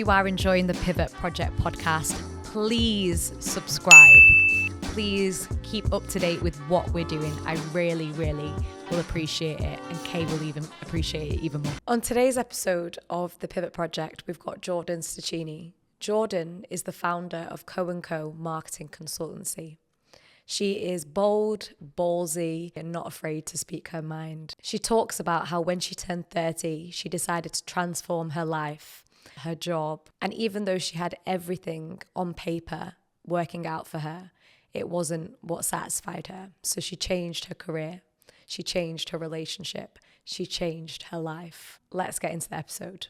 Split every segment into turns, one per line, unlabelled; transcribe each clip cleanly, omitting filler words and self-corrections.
you are enjoying the Pivot Project podcast, please subscribe. Please keep up to date with what we're doing. I really, really will appreciate it, and Kay will even appreciate it even more. On today's episode of the Pivot Project, we've got Jordan Stachini. Jordan is the founder of Co&Co Marketing Consultancy. She is bold, ballsy, and not afraid to speak her mind. She talks about how when she turned 30, she decided to transform her life, her job, and even though she had everything on paper working out for her, it wasn't what satisfied her. So she changed her career. She changed her relationship. She changed her life. Let's get into the episode.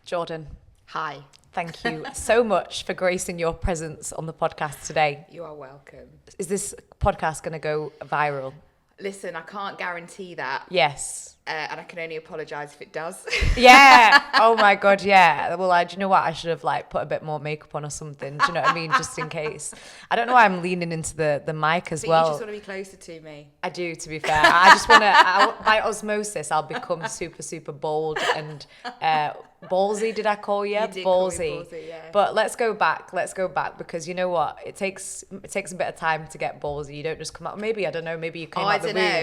Jordan.
Hi.
Thank you so much for gracing your presence on the podcast today.
You are welcome.
Is this podcast going to go viral?
Listen, I can't guarantee that.
Yes.
And I can only apologise if it does.
Yeah. Oh my God, yeah. Well, do you know what? I should have put a bit more makeup on or something. Do you know what I mean? Just in case. I don't know why I'm leaning into the mic as well.
You just want to be closer to me.
I do, to be fair. I just want to, by osmosis, I'll become super, super bold and ballsy, did I call you?
You did
ballsy.
call me ballsy, yeah.
But let's go back because you know what? It takes a bit of time to get ballsy. You don't just come out. Maybe, I don't know, maybe you came out the womb.
I don't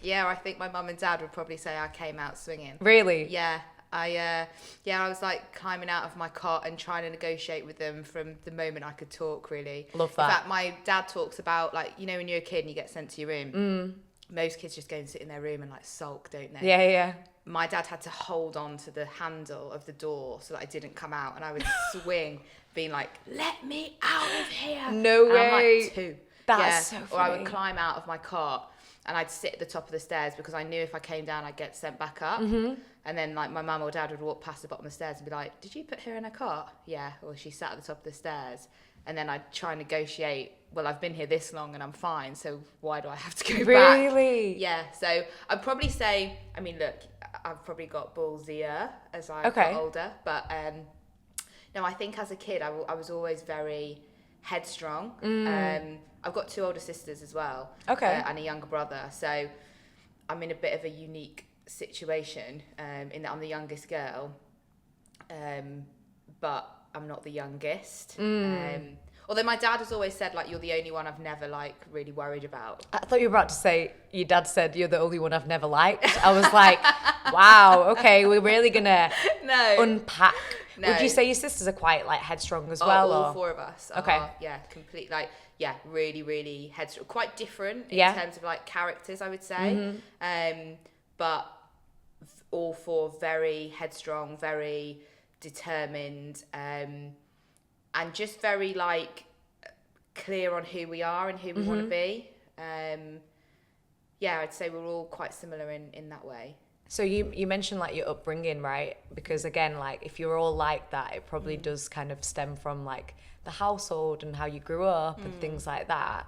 know. I think my mum and dad would probably say I came out swinging.
Really?
Yeah. I was climbing out of my cot and trying to negotiate with them from the moment I could talk, really.
Love that.
In fact, my dad talks about, when you're a kid and you get sent to your room, most kids just go and sit in their room and sulk, don't they?
Yeah.
My dad had to hold on to the handle of the door so that I didn't come out, and I would swing, being like, "Let me out of here!"
No way.
And I'm like 2.
That's so funny.
Or I would climb out of my cart and I'd sit at the top of the stairs because I knew if I came down, I'd get sent back up. Mm-hmm. And then my mum or dad would walk past the bottom of the stairs and be like, "Did you put her in a cart?" "Yeah." Or she sat at the top of the stairs. And then I'd try and negotiate, "Well, I've been here this long and I'm fine, so why do I have to go back?"
Really?
Yeah. So I'd probably say, look, I've probably got ballsier as I got older. But no, I think as a kid, I was always very headstrong. I've got 2 older sisters as well.
Okay.
And a younger brother. So I'm in a bit of a unique situation in that I'm the youngest girl. But I'm not the youngest. Although my dad has always said, you're the only one I've never, really worried about.
I thought you were about to say, your dad said, "You're the only one I've never liked." I was like, wow, okay, we're really going to unpack.
No.
Would you say your sisters are quite, headstrong as
Oh,
well?
all
or?
4 of us are,
Okay.
complete, really, really headstrong. Quite different in
Yeah.
terms of, characters, I would say. But all 4 very headstrong, very determined, and just very clear on who we are and who we want to be. I'd say we're all quite similar in that way.
So you mentioned your upbringing, right? Because again, if you're all like that, it probably does kind of stem from the household and how you grew up and things like that.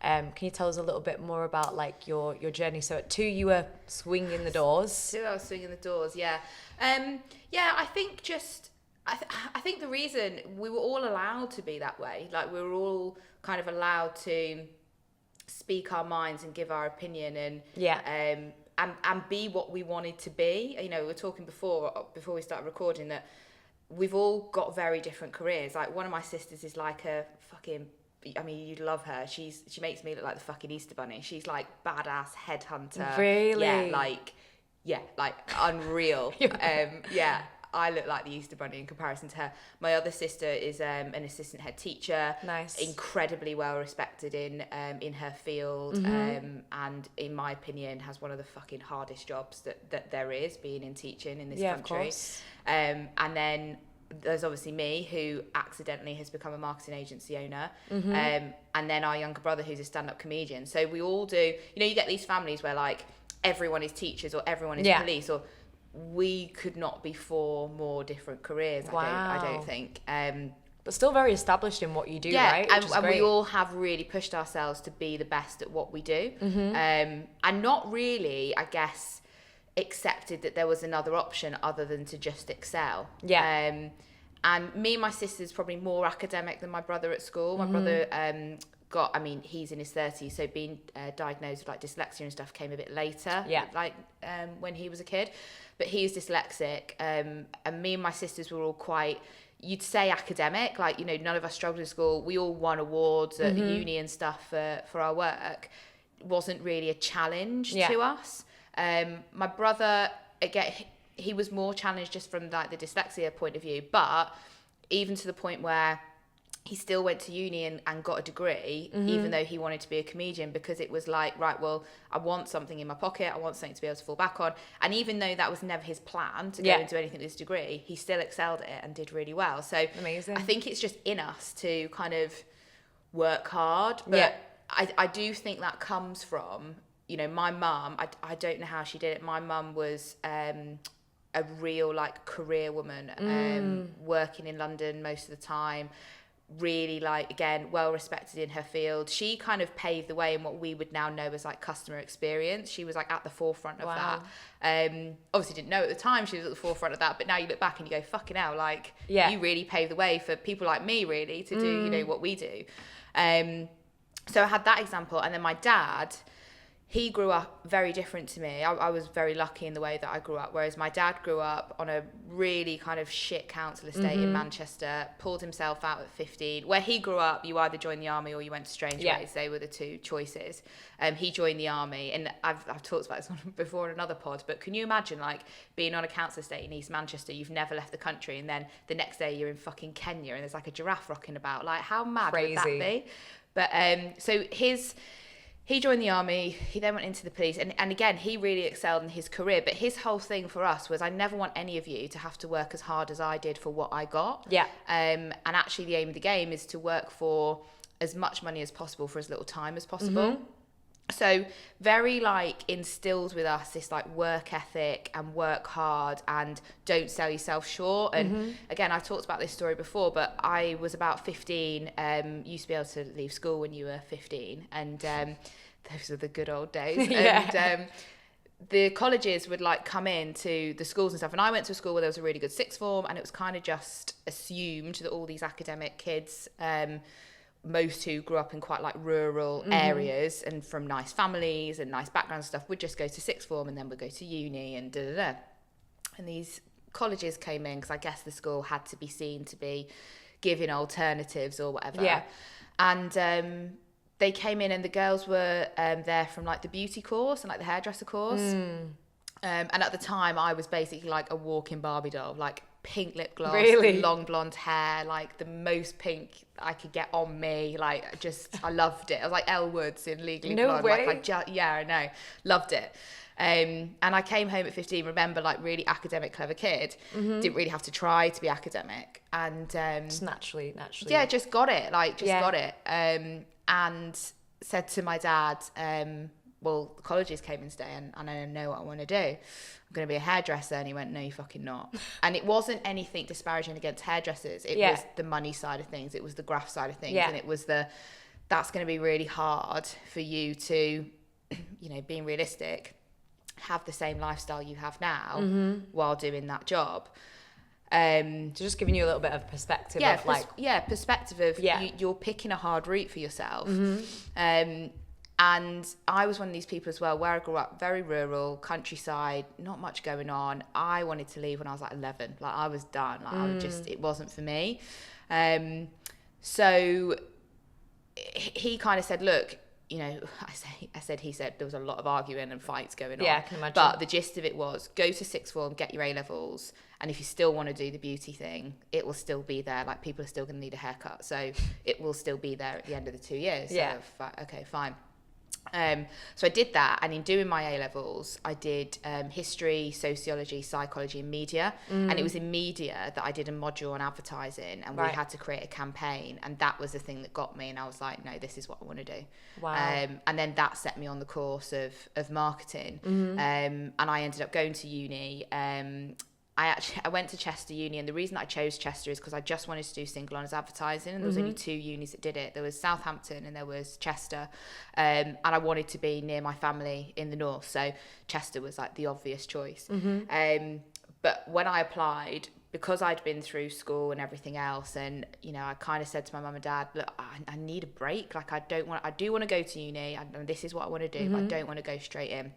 Can you tell us a little bit more about your journey? So at 2 you were swinging the doors.
2 I was swinging the doors, yeah. I think I think the reason we were all allowed to be that way, we were all kind of allowed to speak our minds and give our opinion and be what we wanted to be. We were talking before we started recording that we've all got very different careers. One of my sisters is a fucking, you'd love her. She makes me look like the fucking Easter Bunny. She's badass headhunter.
Really?
Yeah, unreal. I look like the Easter Bunny in comparison to her. My other sister is an assistant head teacher.
Nice.
Incredibly well respected in her field, and in my opinion has one of the fucking hardest jobs that there is, being in teaching in this country.
Of course.
And then there's obviously me, who accidentally has become a marketing agency owner, and then our younger brother, who's a stand-up comedian. So we all do. You get these families where everyone is teachers or everyone is police, or we could not be 4 more different careers.
Wow.
I don't think.
But still very established in what you do, right?
And we all have really pushed ourselves to be the best at what we do, and not really, I guess, accepted that there was another option other than to just excel. And me and my sister's probably more academic than my brother at school. My brother he's in his 30s, so being diagnosed with dyslexia and stuff came a bit later, when he was a kid. But he's dyslexic, and me and my sisters were all quite, you'd say academic, like, you know, none of us struggled in school. We all won awards at uni and stuff for our work. It wasn't really a challenge to us. My brother, again, he was more challenged just from like the dyslexia point of view, but even to the point where he still went to uni and got a degree, even though he wanted to be a comedian, because it was like, right, well, I want something in my pocket. I want something to be able to fall back on. And even though that was never his plan to go and do anything with his degree, he still excelled at it and did really well. So
amazing.
I think it's just in us to kind of work hard. But I do think that comes from, you know, my mum, I don't know how she did it. My mum was a real like career woman, working in London most of the time, really like, again, well respected in her field. She kind of paved the way in what we would now know as like customer experience. She was like at the forefront of that. Obviously didn't know at the time she was at the forefront of that, but now you look back and you go, fucking hell, like you really paved the way for people like me really to do, you know, what we do. So I had that example. And then my dad, he grew up very different to me. I was very lucky in the way that I grew up, whereas my dad grew up on a really kind of shit council estate in Manchester, pulled himself out at 15. Where he grew up, you either joined the army or you went to Strangeways. They were the two choices. He joined the army, and I've talked about this before in another pod, but can you imagine like being on a council estate in East Manchester, you've never left the country, and then the next day you're in fucking Kenya and there's like a giraffe rocking about? Like, how mad would that be? But so he joined the army, he then went into the police, and again, he really excelled in his career, but his whole thing for us was, I never want any of you to have to work as hard as I did for what I got. And actually the aim of the game is to work for as much money as possible for as little time as possible. So very like instilled with us this like work ethic and work hard and don't sell yourself short. And again, I've talked about this story before, but I was about 15, used to be able to leave school when you were 15, and those are the good old days. And the colleges would like come in to the schools and stuff, and I went to a school where there was a really good sixth form, and it was kind of just assumed that all these academic kids, most who grew up in quite like rural areas and from nice families and nice backgrounds and stuff, would just go to sixth form and then would go to uni and da. And these colleges came in because I guess the school had to be seen to be giving alternatives or whatever. And they came in, and the girls were there from like the beauty course and like the hairdresser course. And at the time I was basically like a walking Barbie doll, like pink lip gloss, long blonde hair, like the most pink I could get on me. Like, just, I loved it. I was like Elle Woods in Legally Blonde.
Way.
Like, I know, loved it. And I came home at 15, remember, like really academic, clever kid, didn't really have to try to be academic, and
just naturally
just got it, got it, and said to my dad, well, the colleges came in today and I know what I want to do. I'm going to be a hairdresser. And he went, no, you're fucking not. And it wasn't anything disparaging against hairdressers. It was the money side of things. It was the graft side of things. And it was that's going to be really hard for you to, you know, being realistic, have the same lifestyle you have now while doing that job.
So just giving you a little bit of perspective of like...
perspective of you're picking a hard route for yourself. And I was one of these people as well, where I grew up, very rural, countryside, not much going on. I wanted to leave when I was like 11. Like, I was done. Like, I was just, it wasn't for me. So he kind of said, look, you know, he said, there was a lot of arguing and fights going on.
Yeah, I can imagine.
But the gist of it was, go to sixth form, get your A-levels, and if you still want to do the beauty thing, it will still be there. Like, people are still going to need a haircut. So it will still be there at the end of the 2 years. So, okay, fine. So I did that, and in doing my A-levels, I did history, sociology, psychology, and media. And it was in media that I did a module on advertising, and we had to create a campaign, and that was the thing that got me. And I was like, no, this is what I want to do.
Wow.
And then that set me on the course of marketing. And I ended up going to uni. I went to Chester Uni, and the reason I chose Chester is because I just wanted to do single honours advertising, and there was only 2 unis that did it. There was Southampton and there was Chester, and I wanted to be near my family in the north, so Chester was like the obvious choice. But when I applied, because I'd been through school and everything else, and you know, I kind of said to my mum and dad, look, I need a break. Like, I do want to go to uni, and this is what I want to do, but I don't want to go straight in.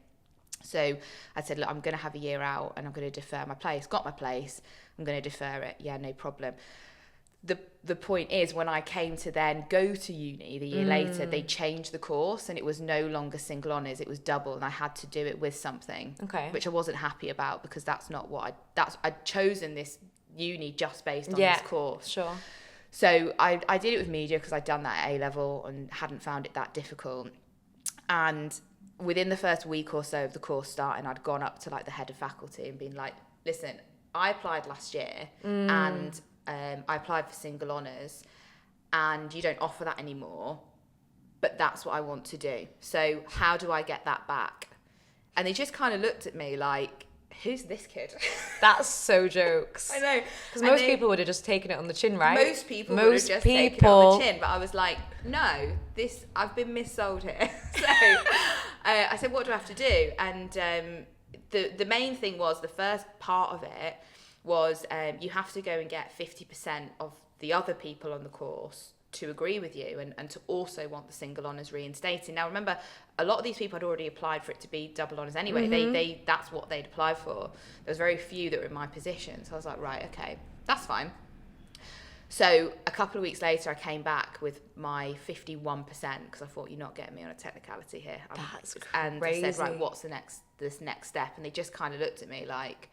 So I said, look, I'm going to have a year out and I'm going to defer my place. Got my place. I'm going to defer it. Yeah, no problem. the point is, when I came to then go to uni the year later, they changed the course and it was no longer single honours, it was double, and I had to do it with something, which I wasn't happy about, because that's not what I'd chosen this uni just based on this course.
Sure.
So I did it with media because I'd done that at A-level and hadn't found it that difficult. And within the first week or so of the course starting, I'd gone up to like the head of faculty and been like, listen, I applied last year and I applied for single honours and you don't offer that anymore, but that's what I want to do. So how do I get that back? And they just kind of looked at me like, who's this kid?
That's so jokes.
I know.
Because most people would have just taken it on the chin, right?
Most people would have just taken it on the chin. But I was like, no, I've been missold here. So I said, what do I have to do? And the main thing was, the first part of it was you have to go and get 50% of the other people on the course to agree with you and to also want the single honours reinstated. Now remember, a lot of these people had already applied for it to be double honours anyway. They that's what they'd applied for. There was very few that were in my position. So I was like, right, okay, that's fine. So a couple of weeks later, I came back with my 51% because I thought, you're not getting me on a technicality here.
That's crazy.
And I said, right, what's this next step? And they just kind of looked at me like,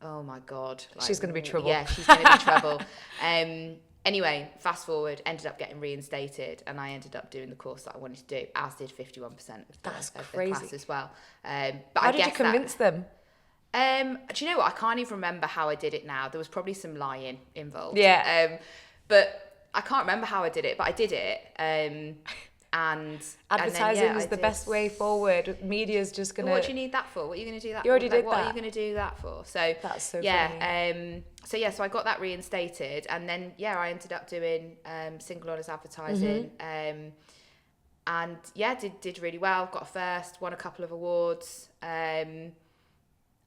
oh my God. Like,
she's going to be trouble.
Yeah, she's going to be trouble. Anyway, fast forward, ended up getting reinstated, and I ended up doing the course that I wanted to do, as did 51% of the class as well. But
how did you convince them?
Do you know what? I can't even remember how I did it now. There was probably some lying involved.
Yeah.
But I can't remember how I did it, but I did it. And
advertising is the best way forward. Media's just gonna.
What do you need that for? What are you gonna do that?
You already did that.
What are you gonna do that for? So
that's so
funny. So I got that reinstated, and then I ended up doing single honours advertising, and did really well. Got a first, won a couple of awards, and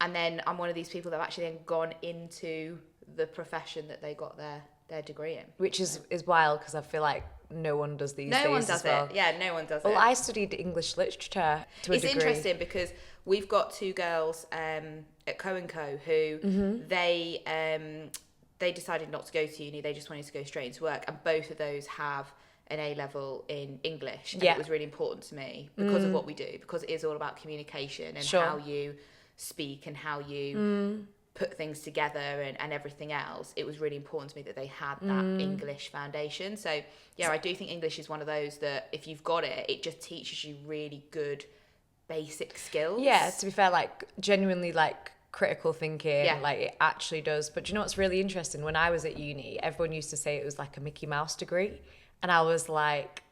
then I'm one of these people that have actually then gone into the profession that they got their degree in,
which is wild, because I feel like no one does these days.
No one does
it.
Yeah, no one does it.
Well, I studied English literature to a degree. It's
interesting because we've got two girls at Co&Co who they decided not to go to uni. They just wanted to go straight into work, and both of those have an A-level in English. And it was really important to me because of what we do, because it is all about communication and how you speak and how you put things together and everything else. It was really important to me that they had that English foundation. So I do think English is one of those that if you've got it, it just teaches you really good basic skills.
Yeah, to be fair, like genuinely like critical thinking, like it actually does. But do you know what's really interesting? When I was at uni, everyone used to say it was like a Mickey Mouse degree. And I was like,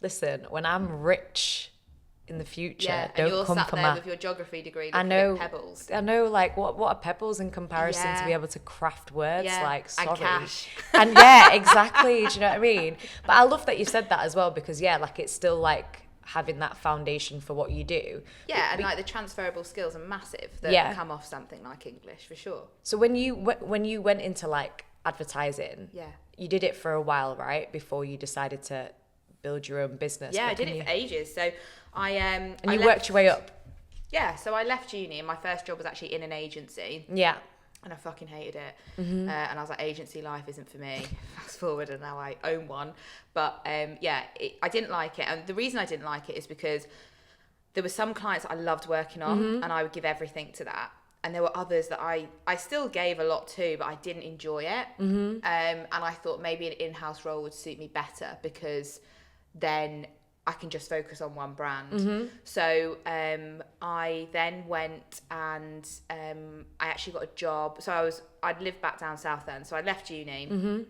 listen, when I'm rich in the future, don't come for
my with your geography degree.
I know
pebbles.
I know, like what are pebbles in comparison to be able to craft words? Like, sorry,
and cash.
And exactly. Do you know what I mean? But I love that you said that as well, because like it's still like having that foundation for what you do.
And like the transferable skills are massive that come off something like English, for sure.
So when you went into like advertising, you did it for a while, right, before you decided to build your own business?
I did it for ages. So
and you worked your way up.
So I left uni, and my first job was actually in an agency. And I fucking hated it. And I was like, agency life isn't for me. Fast forward, and now I own one. But I didn't like it. And the reason I didn't like it is because there were some clients that I loved working on, and I would give everything to that. And there were others that I still gave a lot to, but I didn't enjoy it. And I thought maybe an in-house role would suit me better, because then I can just focus on one brand. So I then went and I actually got a job. So I'd lived back down south then. So I left uni,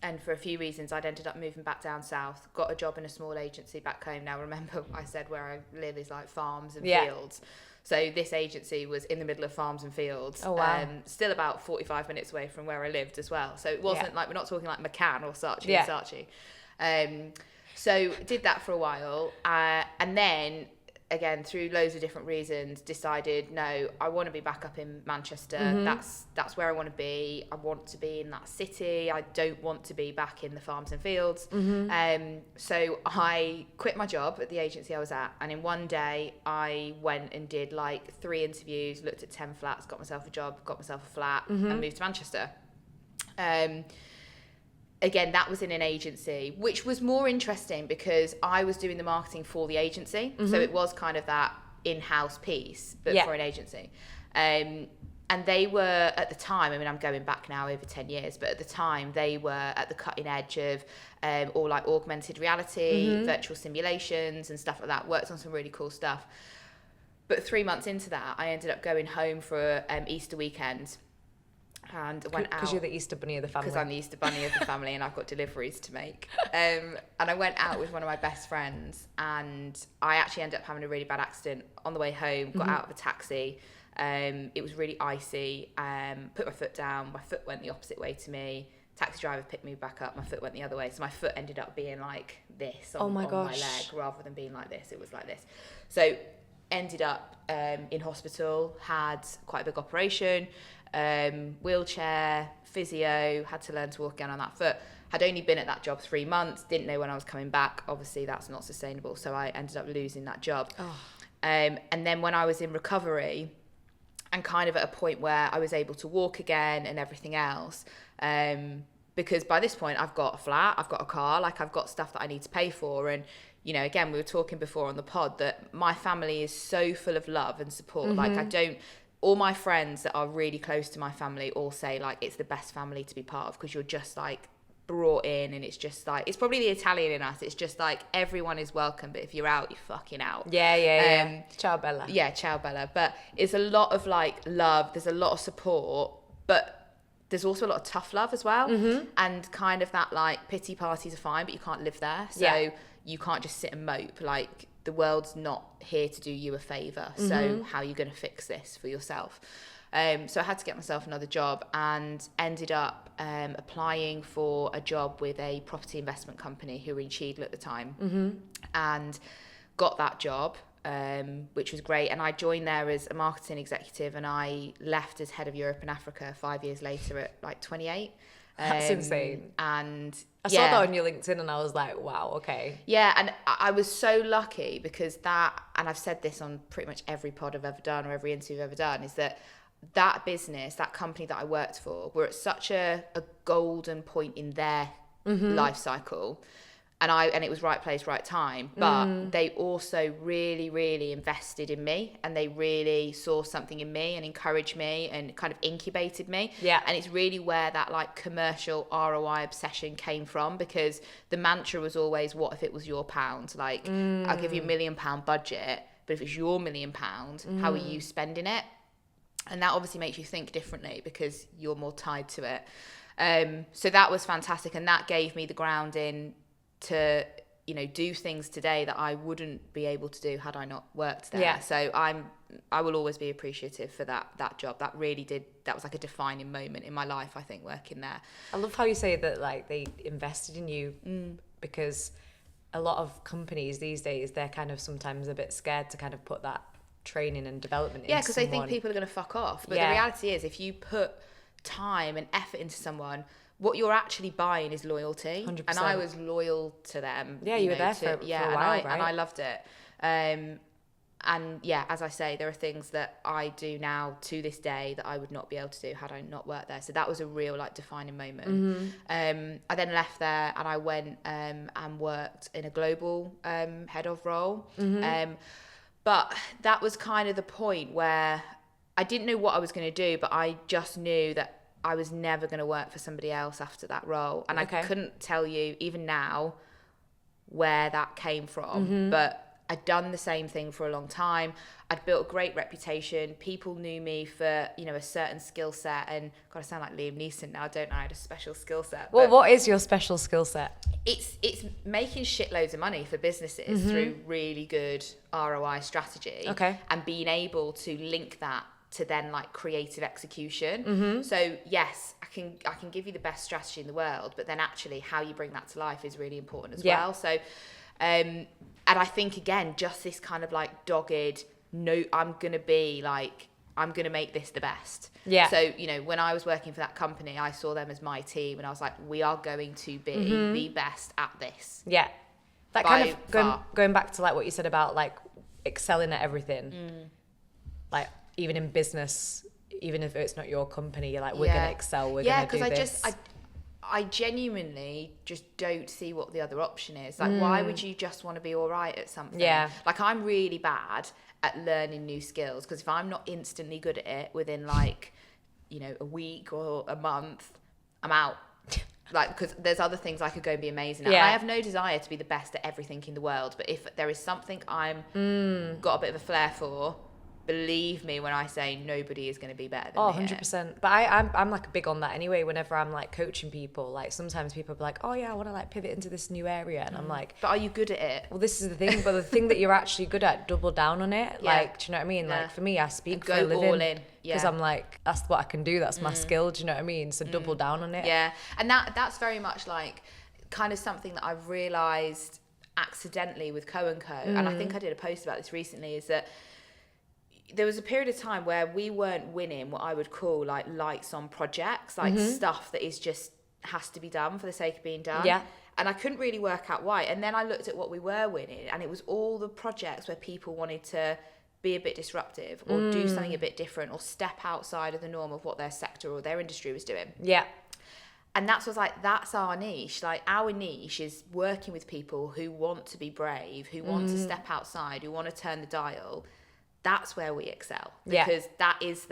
and for a few reasons I'd ended up moving back down south. Got a job in a small agency back home. Now remember, I said where I live is like farms and fields. So this agency was in the middle of farms and fields.
Oh, wow.
Still about 45 minutes away from where I lived as well. So it wasn't like, we're not talking like McCann or Stachini. So did that for a while, and then again through loads of different reasons decided, no, I want to be back up in Manchester. That's where I want to be. I want to be in that city. I don't want to be back in the farms and fields. So I quit my job at the agency I was at, and in one day I went and did like 3 interviews, looked at 10 flats, got myself a job, got myself a flat, and moved to Manchester. again, that was in an agency, which was more interesting because I was doing the marketing for the agency. So it was kind of that in-house piece, but for an agency. And they were, at the time, I mean, I'm going back now over 10 years, but at the time they were at the cutting edge of all like augmented reality, virtual simulations and stuff like that. Worked on some really cool stuff. But 3 months into that, I ended up going home for Easter weekend. And went out.
Because you're the Easter bunny of the family.
Because I'm the Easter bunny of the family and I've got deliveries to make. And I went out with one of my best friends, and I actually ended up having a really bad accident on the way home, got out of a taxi. It was really icy. Put my foot down. My foot went the opposite way to me. Taxi driver picked me back up. My foot went the other way. So my foot ended up being like this on my leg rather than being like this. It was like this. So ended up in hospital, had quite a big operation. Wheelchair, physio, had to learn to walk again on that foot. Had only been at that job 3 months, didn't know when I was coming back. Obviously that's not sustainable, so I ended up losing that job. And then when I was in recovery and kind of at a point where I was able to walk again and everything else, because by this point I've got a flat, I've got a car, like I've got stuff that I need to pay for. And you know, again, we were talking before on the pod that my family is so full of love and support. Like all my friends that are really close to my family all say like it's the best family to be part of, because you're just like brought in, and it's just like, it's probably the Italian in us, it's just like everyone is welcome, but if you're out, you're fucking out.
Ciao Bella.
Ciao Bella. But it's a lot of like love, there's a lot of support, but there's also a lot of tough love as well. And kind of that like pity parties are fine, but you can't live there, so you can't just sit and mope. Like the world's not here to do you a favour, so how are you going to fix this for yourself? So I had to get myself another job, and ended up applying for a job with a property investment company who were in Cheadle at the time, and got that job, which was great. And I joined there as a marketing executive, and I left as head of Europe and Africa 5 years later at like 28.
That's insane.
And
I saw that on your LinkedIn and I was like, wow, okay.
Yeah, and I was so lucky because that, and I've said this on pretty much every pod I've ever done or every interview I've ever done, is that business, that company that I worked for, were at such a golden point in their life cycle. And it was right place, right time. But they also really, really invested in me, and they really saw something in me and encouraged me and kind of incubated me.
Yeah.
And it's really where that like commercial ROI obsession came from, because the mantra was always, what if it was your pound? Like, I'll give you £1 million budget, but if it's your £1 million, how are you spending it? And that obviously makes you think differently because you're more tied to it. So that was fantastic. And that gave me the grounding to, you know, do things today that I wouldn't be able to do had I not worked there. So I will always be appreciative for that job. That was like a defining moment in my life, I think, working there.
I love how you say that, like, they invested in you, because a lot of companies these days, they're kind of sometimes a bit scared to kind of put that training and development into
because they think people are going to fuck off. But the reality is, if you put time and effort into someone, what you're actually buying is loyalty.
100%.
And I was loyal to them.
Yeah, you were there for a while, right?
And I loved it. And yeah, as I say, there are things that I do now to this day that I would not be able to do had I not worked there. So that was a real like defining moment. I then left there and I went and worked in a global head of role. But that was kind of the point where I didn't know what I was going to do, but I just knew that I was never going to work for somebody else after that role. And I couldn't tell you, even now, where that came from. But I'd done the same thing for a long time. I'd built a great reputation. People knew me for, you know, a certain skill set. And God, I sound like Liam Neeson now, don't I? I had a special skill set.
Well, what is your special skill set?
It's making shitloads of money for businesses through really good ROI strategy. And being able to link that to then like creative execution. So yes, I can give you the best strategy in the world, but then actually how you bring that to life is really important as well. So and I think again, just this kind of like dogged, no, I'm gonna make this the best. So, you know, when I was working for that company, I saw them as my team and I was like, we are going to be the best at this.
That kind of going back to like what you said about like excelling at everything. Like, even in business, even if it's not your company, you're like, we're going to excel, we're going to do this.
Because I genuinely just don't see what the other option is. Like, why would you just want to be all right at something?
Yeah.
Like, I'm really bad at learning new skills, because if I'm not instantly good at it within like, you know, a week or a month, I'm out. Like, because there's other things I could go and be amazing at.
Yeah.
I have no desire to be the best at everything in the world, but if there is something I'm got a bit of a flair for, believe me when I say nobody is going to be better than me.
100%. But I'm like big on that anyway. Whenever I'm like coaching people, like sometimes people be like, oh yeah, I want to like pivot into this new area, and I'm like,
but are you good at it?
well, this is the thing. But the thing that you're actually good at, double down on it.
Yeah.
Like, do you know what I mean?
Yeah.
Like for me, I speak
And
for a
go
living.
all in.
Because I'm like, that's what I can do. That's my skill. Do you know what I mean? So double down on it.
Yeah, and that's very much like kind of something that I've realised accidentally with Co&Co, and I think I did a post about this recently, is that there was a period of time where we weren't winning what I would call like lights on projects, like stuff that is just has to be done for the sake of being done.
Yeah.
And I couldn't really work out why. And then I looked at what we were winning, and it was all the projects where people wanted to be a bit disruptive or do something a bit different or step outside of the norm of what their sector or their industry was doing.
Yeah.
And that's what's like, that's our niche. Like, our niche is working with people who want to be brave, who want to step outside, who want to turn the dial. That's where we excel, because that is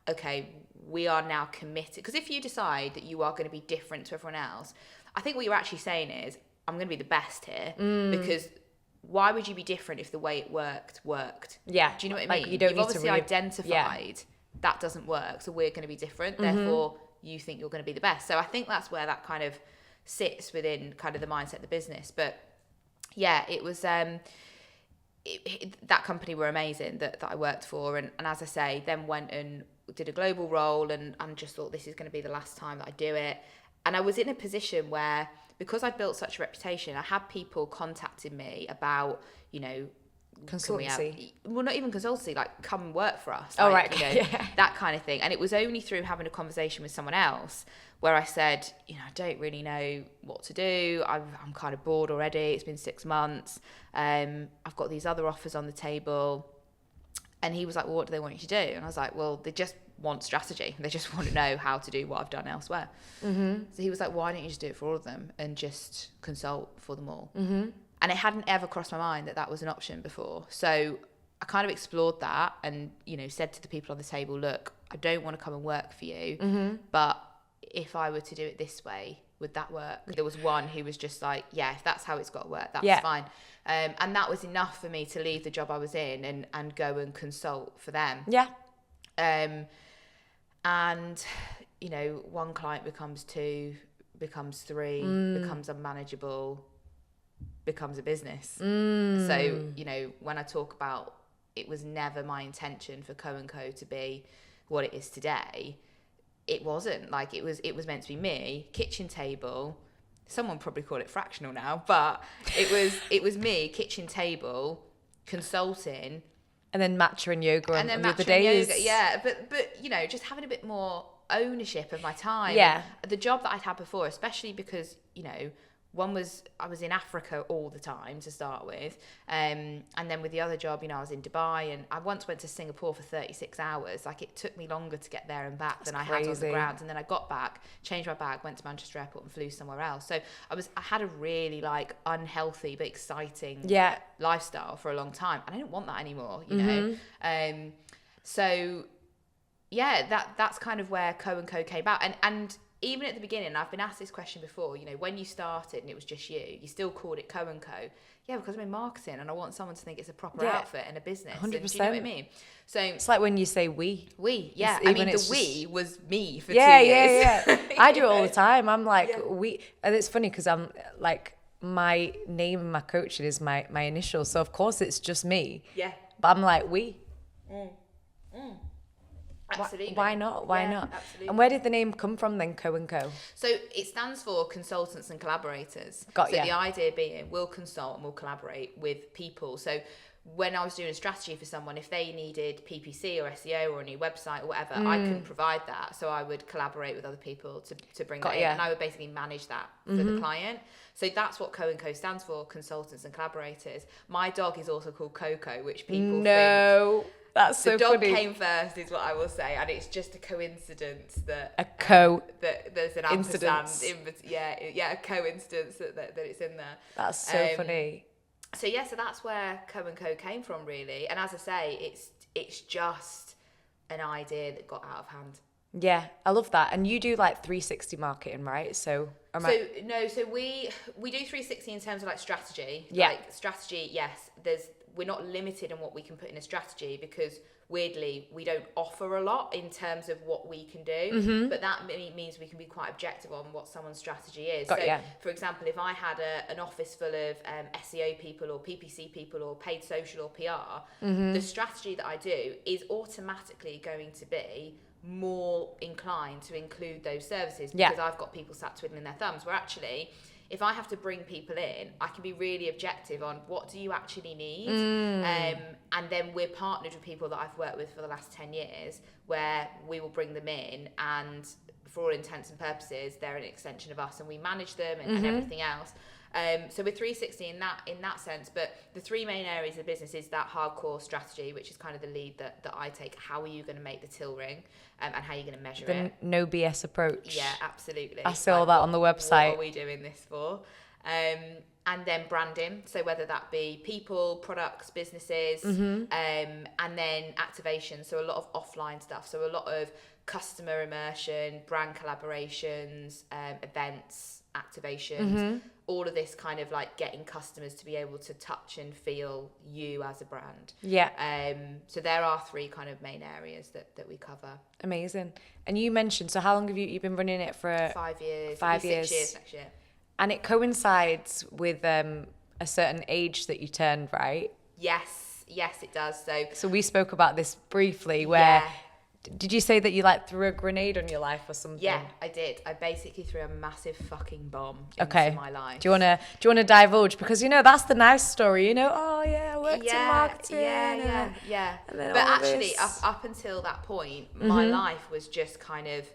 okay, we are now committed. Because if you decide that you are going to be different to everyone else, I think what you're actually saying is, I'm going to be the best here, because why would you be different if the way it worked?
Yeah.
Do you know what I
Like,
mean?
you don't
You've
need
obviously identified that doesn't work, so we're going to be different. Therefore, you think you're going to be the best. So I think that's where that kind of sits within kind of the mindset of the business. But yeah, it was that company were amazing that I worked for, and as I say, then went and did a global role, and just thought this is going to be the last time that I do it. And I was in a position where, because I built such a reputation, I had people contacting me about, you know,
Consultancy.
Well, not even consultancy, like, come and work for us.
Oh,
like,
right.
You know, that kind of thing. And it was only through having a conversation with someone else where I said, you know, I don't really know what to do. I'm kind of bored already. It's been 6 months. I've got these other offers on the table. And he was like, well, what do they want you to do? And I was like, well, they just want strategy. They just want to know how to do what I've done elsewhere. So he was like, why don't you just do it for all of them and just consult for them all? And it hadn't ever crossed my mind that was an option before. So I kind of explored that and, you know, said to the people on the table, look, I don't want to come and work for you, but if I were to do it this way, would that work? There was one who was just like, yeah, if that's how it's got to work, that's fine. And that was enough for me to leave the job I was in and go and consult for them.
Yeah.
And, you know, one client becomes 2, becomes 3, becomes unmanageable, becomes a business. So, you know, when I talk about, it was never my intention for Co&Co to be what it is today, it wasn't. Like, it was meant to be me, kitchen table, someone probably call it fractional now, but it was me, kitchen table, consulting,
and then matcha and yoga
and then
on the other
matcha and
days.
yoga, yeah, but you know, just having a bit more ownership of my time.
Yeah.
And the job that I'd had before, especially because, you know, I was in Africa all the time to start with, and then with the other job, you know, I was in Dubai, and I once went to Singapore for 36 hours. Like, it took me longer to get there and back than I had on the ground. And then I got back, changed my bag, went to Manchester Airport, and flew somewhere else. So I had a really like unhealthy but exciting lifestyle for a long time, and I didn't want that anymore, you know. So yeah, that's kind of where Co&Co came about, and even at the beginning, I've been asked this question before, you know, when you started and it was just you still called it Co&Co. Yeah, because I'm in marketing and I want someone to think it's a proper outfit and a business. 100%. And do you know what I mean? So
it's like when you say we.
Yeah. I mean, the we was me for 2
years. Yeah. I do it all the time. I'm like, we, and it's funny because I'm like, my name and my coaching is my initials. So of course it's just me.
Yeah.
But I'm like, we.
Absolutely.
Why not? Why not?
Absolutely.
And where did the name come from then, Co&Co?
So it stands for consultants and collaborators.
So
the idea being, we'll consult and we'll collaborate with people. So when I was doing a strategy for someone, if they needed PPC or SEO or a new website or whatever, I couldn't provide that. So I would collaborate with other people to bring that in. And I would basically manage that for the client. So that's what Co&Co stands for, consultants and collaborators. My dog is also called Coco, which people think...
That's so
the dog
funny.
came first, is what I will say, and it's just a coincidence that that there's an ampersand. A coincidence that it's in there.
That's so funny.
So that's where Co&Co came from, really. And as I say, it's just an idea that got out of hand.
Yeah, I love that. And you do like 360 marketing, right? So
we do 360 in terms of like strategy.
Yeah.
Like strategy, yes. We're not limited in what we can put in a strategy because weirdly we don't offer a lot in terms of what we can do. But that means we can be quite objective on what someone's strategy is. For example, if I had an office full of SEO people or PPC people or paid social or PR, the strategy that I do is automatically going to be more inclined to include those services because I've got people sat twiddling their thumbs, where actually if I have to bring people in, I can be really objective on what do you actually need. And then we're partnered with people that I've worked with for the last 10 years where we will bring them in, and for all intents and purposes they're an extension of us and we manage them and everything else. So we're 360 in that sense, but the three main areas of business is that hardcore strategy, which is kind of the lead that I take. How are you going to make the till ring, and how are you going to measure it?
No BS approach.
Yeah, absolutely.
I saw that on the website.
What are we doing this for? And then branding, so whether that be people, products, businesses, and then activation, so a lot of offline stuff, so a lot of customer immersion, brand collaborations, events, activations, all of this kind of like getting customers to be able to touch and feel you as a brand. So there are three kind of main areas that we cover.
Amazing. And you mentioned, so how long have you've been running it for?
5 years.
5 years.
6 years next year.
And it coincides with a certain age that you turned, right?
Yes, it does.
So we spoke about this briefly where did you say that you like threw a grenade on your life or something?
Yeah, I did. I basically threw a massive fucking bomb into my life.
Do you wanna divulge? Because that's the nice story, oh yeah, I worked in marketing.
Yeah. But actually up until that point, my life was just kind of,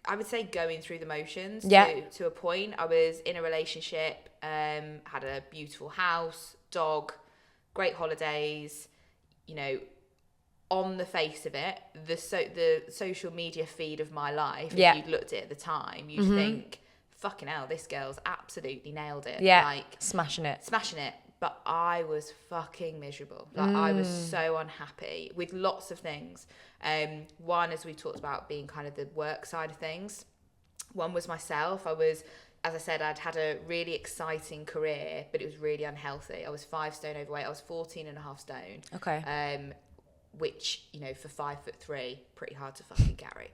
I would say, going through the motions to a point. I was in a relationship, had a beautiful house, dog, great holidays, on the face of it, the social media feed of my life, if you'd looked at it at the time, you'd think, fucking hell, this girl's absolutely nailed it.
Yeah,
like
smashing it.
But I was fucking miserable. Like I was so unhappy with lots of things. One, as we talked about, being kind of the work side of things. One was myself. As I said, I'd had a really exciting career, but it was really unhealthy. I was 5 stone overweight. I was 14.5 stone.
Okay.
Which, for 5'3", pretty hard to fucking carry.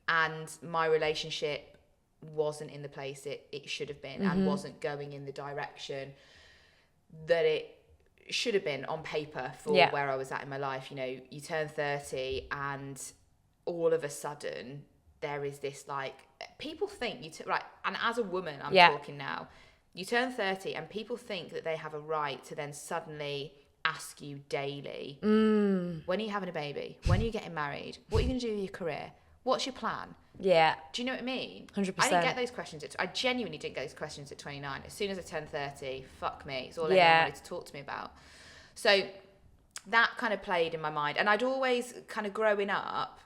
And my relationship wasn't in the place it should have been, and wasn't going in the direction that it should have been on paper for where I was at in my life. You turn 30 and all of a sudden there is this, like, people think and as a woman, I'm talking now, you turn 30 and people think that they have a right to then suddenly ask you daily, when are you having a baby? When are you getting married? What are you going to do with your career? What's your plan?
Yeah.
Do you know what I mean?
100%.
I didn't get those questions. I genuinely didn't get those questions at 29. As soon as I turned 30, fuck me. It's all anyone wanted to talk to me about. So that kind of played in my mind. And I'd always, kind of growing up,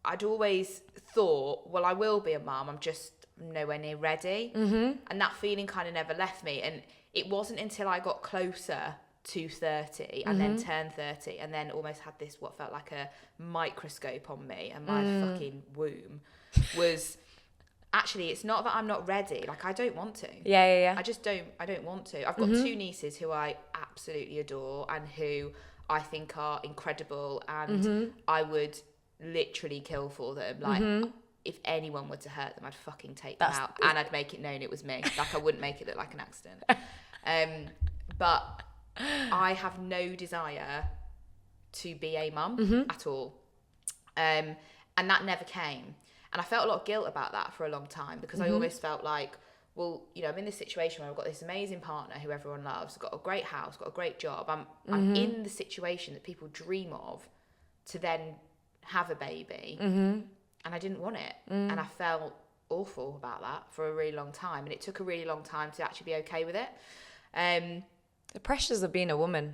I'd always thought, well, I will be a mum. I'm just nowhere near ready. And that feeling kind of never left me. And it wasn't until I got closer to 30 and then turned 30 and then almost had this, what felt like a microscope on me and my fucking womb, was actually, it's not that I'm not ready. Like, I don't want to.
Yeah.
I don't want to. I've got 2 nieces who I absolutely adore and who I think are incredible, and I would literally kill for them. Like, if anyone were to hurt them, I'd fucking take them out, and I'd make it known it was me. Like, I wouldn't make it look like an accident. But I have no desire to be a mum at all. And that never came. And I felt a lot of guilt about that for a long time, because I always felt like, well, I'm in this situation where I've got this amazing partner who everyone loves, got a great house, got a great job. I'm in the situation that people dream of to then have a baby. And I didn't want it. And I felt awful about that for a really long time. And it took a really long time to actually be okay with it.
The pressures of being a woman.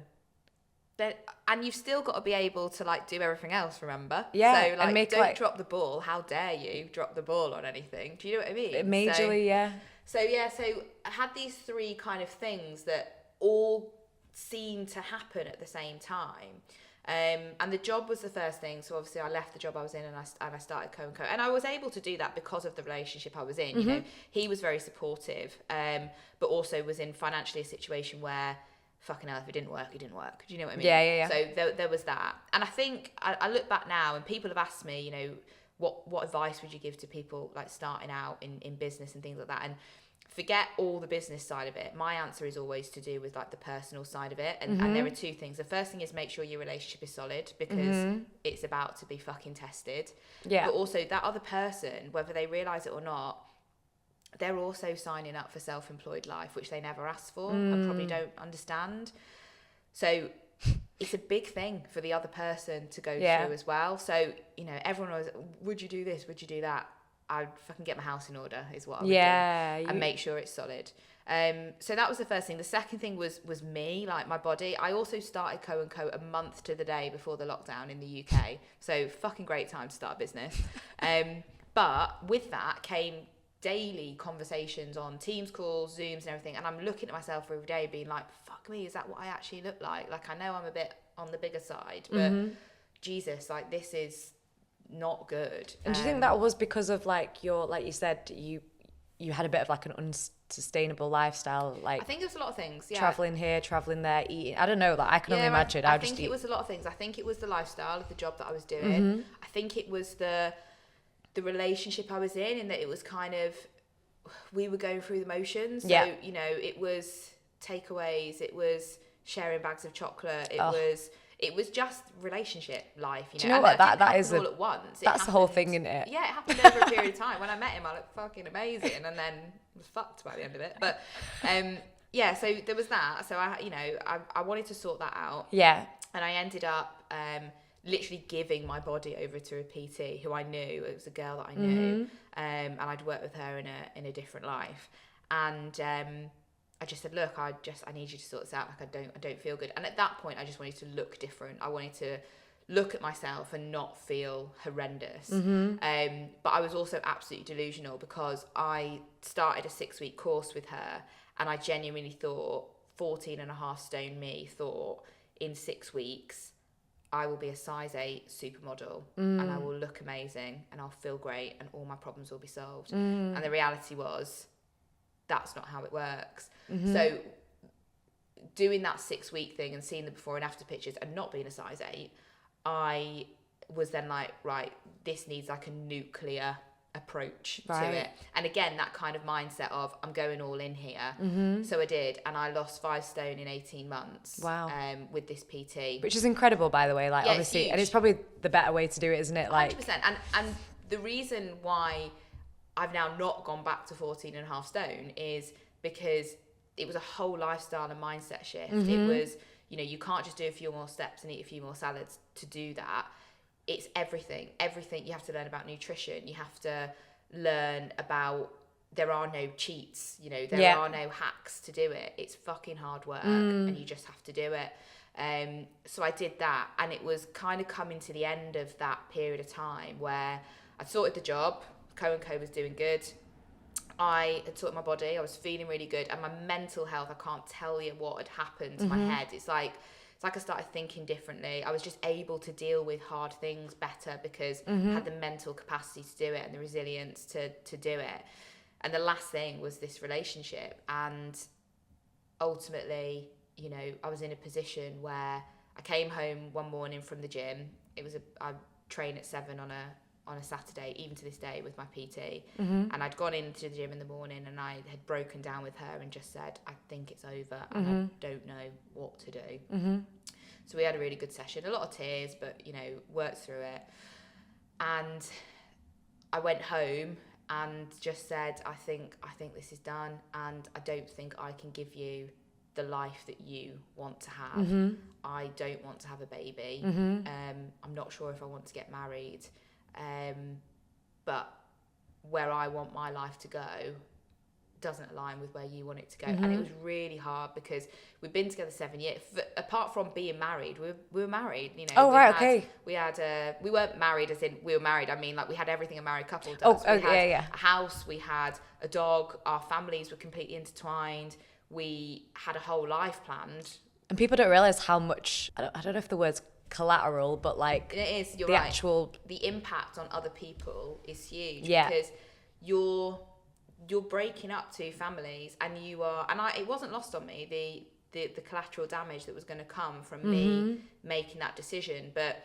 and you've still got to be able to like do everything else, remember?
Yeah,
so like
and make,
don't
like,
drop the ball. How dare you drop the ball on anything? Do you know what I mean?
Majorly, yeah.
So I had these three kind of things that all seemed to happen at the same time. And the job was the first thing. So obviously I left the job I was in and I started Co&Co. And I was able to do that because of the relationship I was in. You know, he was very supportive, but also was in financially a situation where fucking hell, if it didn't work, it didn't work. Do you know what I mean?
Yeah.
So there was that. And I think I look back now and people have asked me, you know, what advice would you give to people like starting out in business and things like that? And forget all the business side of it. My answer is always to do with like the personal side of it. And there are two things. The first thing is make sure your relationship is solid because it's about to be fucking tested.
Yeah.
But also that other person, whether they realise it or not, they're also signing up for self-employed life, which they never asked for and probably don't understand. So it's a big thing for the other person to go through as well. So, you know, everyone was, would you do this? Would you do that? I'd fucking get my house in order is what I would do. And make sure it's solid. So that was the first thing. The second thing was me, like my body. I also started Co&Co a month to the day before the lockdown in the UK. So fucking great time to start a business. But with that came daily conversations on Teams calls, Zooms and everything. And I'm looking at myself every day being like, fuck me, is that what I actually look like? Like, I know I'm a bit on the bigger side, but Jesus, like this is not good.
And do you think that was because of like like you said, you had a bit of like an unsustainable lifestyle, like
I think it was a lot of things,
traveling here, traveling there, eating, I don't know, like I can only imagine.
I think it was a lot of things. I think it was the lifestyle of the job that I was doing. I think it was the relationship I was in that it was kind of, we were going through the motions. So, you know, it was takeaways, it was sharing bags of chocolate, it was just relationship life, you know.
Do you know what? That is
all at once.
That's the whole thing, isn't it?
Yeah, it happened over a period of time. When I met him, I looked fucking amazing, and then was fucked by the end of it. But yeah, so there was that. So I wanted to sort that out.
Yeah.
And I ended up literally giving my body over to a PT who I knew. It was a girl that I knew, and I'd worked with her in a different life, and I just said, look, I need you to sort this out. Like I don't feel good. And at that point, I just wanted to look different. I wanted to look at myself and not feel horrendous. But I was also absolutely delusional because I started a 6-week course with her, and I genuinely thought 14.5 stone me thought in 6 weeks I will be a size 8 supermodel and I will look amazing and I'll feel great and all my problems will be solved. And the reality was that's not how it works. So doing that 6-week thing and seeing the before and after pictures and not being a size 8, I was then like, right, this needs like a nuclear approach to it. And again, that kind of mindset of I'm going all in here. So I did, and I lost 5 stone in 18 months.
Wow.
With this PT,
which is incredible, by the way. Like, obviously,
it's
and it's probably the better way to do it, isn't it? Like
100%. And the reason why I've now not gone back to 14.5 stone is because it was a whole lifestyle and mindset shift. It was, you know, you can't just do a few more steps and eat a few more salads to do that. It's everything. You have to learn about nutrition. You have to learn about, there are no cheats, you know, there are no hacks to do it. It's fucking hard work and you just have to do it. So I did that, and it was kind of coming to the end of that period of time where I'd sorted the job, Co&Co was doing good. I had sorted my body, I was feeling really good, and my mental health, I can't tell you what had happened to my head. It's like I started thinking differently. I was just able to deal with hard things better because I had the mental capacity to do it and the resilience to do it. And the last thing was this relationship. And ultimately, you know, I was in a position where I came home one morning from the gym. I train at 7 on a Saturday, even to this day, with my PT. And I'd gone into the gym in the morning and I had broken down with her and just said, I think it's over and I don't know what to do. So we had a really good session, a lot of tears, but, you know, worked through it. And I went home and just said, I think this is done, and I don't think I can give you the life that you want to have. I don't want to have a baby. I'm not sure if I want to get married. But where I want my life to go, doesn't align with where you want it to go. And it was really hard because we've been together 7 years. Apart from being married, we were married, you know.
Oh, right, okay.
We weren't married as in we were married. I mean, like, we had everything a married couple does. We had a house, we had a dog, our families were completely intertwined. We had a whole life planned.
And people don't realise how much, I don't know if the word's collateral, but like...
It is, you're
the
right.
Actual...
The impact on other people is huge.
Yeah.
Because you're breaking up two families, and it wasn't lost on me, the collateral damage that was going to come from me making that decision. But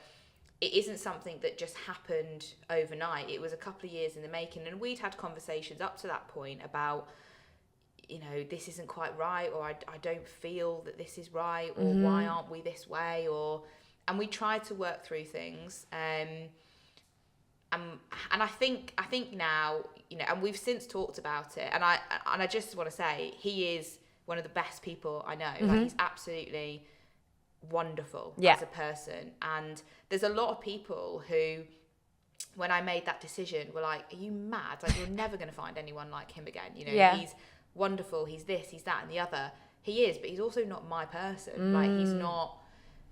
it isn't something that just happened overnight. It was a couple of years in the making, and we'd had conversations up to that point about, you know, this isn't quite right, or I don't feel that this is right, or why aren't we this way, and we tried to work through things. And I think now, you know, and we've since talked about it, and I just want to say he is one of the best people I know. Like, he's absolutely wonderful as a person. And there's a lot of people who, when I made that decision, were like, "Are you mad? Like, you're never going to find anyone like him again." You know, he's wonderful. He's this, he's that, and the other. He is, but he's also not my person. Like, he's not.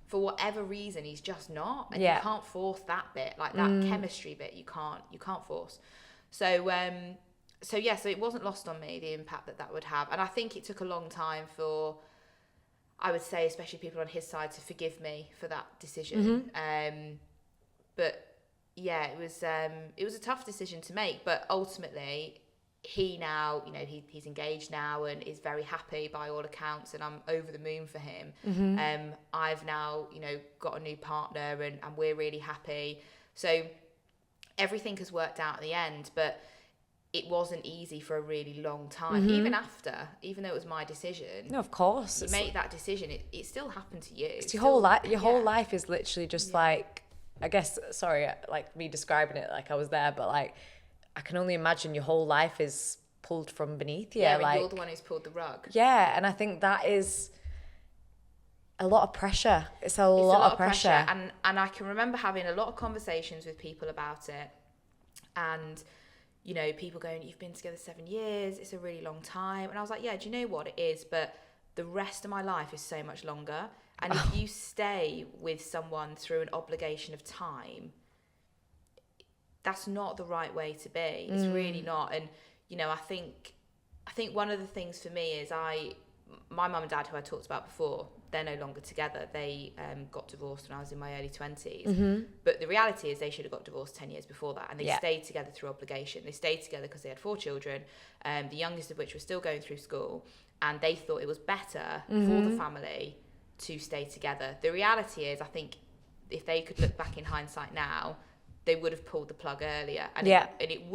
For whatever reason, he's just not, and you can't force that bit, like that chemistry bit. You can't force. So it wasn't lost on me, the impact that would have, and I think it took a long time for, I would say, especially people on his side, to forgive me for that decision. But yeah, it was a tough decision to make, but ultimately, he now, you know, he's engaged now and is very happy by all accounts, and I'm over the moon for him. I've now, you know, got a new partner, and we're really happy. So everything has worked out at the end, but it wasn't easy for a really long time. Even though it was my decision.
No, of course.
You make that decision, it still happened to you.
It's your whole life. Your whole life is literally just like, I guess, sorry, like me describing it like I was there, but like, I can only imagine your whole life is pulled from beneath you.
Yeah,
like,
you're the one who's pulled the rug.
Yeah, and I think that is a lot of pressure. It's a lot of pressure.
And I can remember having a lot of conversations with people about it. And, you know, people going, "You've been together 7 years, it's a really long time." And I was like, yeah, do you know what? It is, but the rest of my life is so much longer. And if you stay with someone through an obligation of time, that's not the right way to be. It's really not. And, you know, I think one of the things for me is my mum and dad, who I talked about before, they're no longer together. They got divorced when I was in my early 20s. But the reality is they should have got divorced 10 years before that. And they stayed together through obligation. They stayed together because they had 4 children, the youngest of which was still going through school. And they thought it was better for the family to stay together. The reality is, I think if they could look back in hindsight now, they would have pulled the plug earlier, and it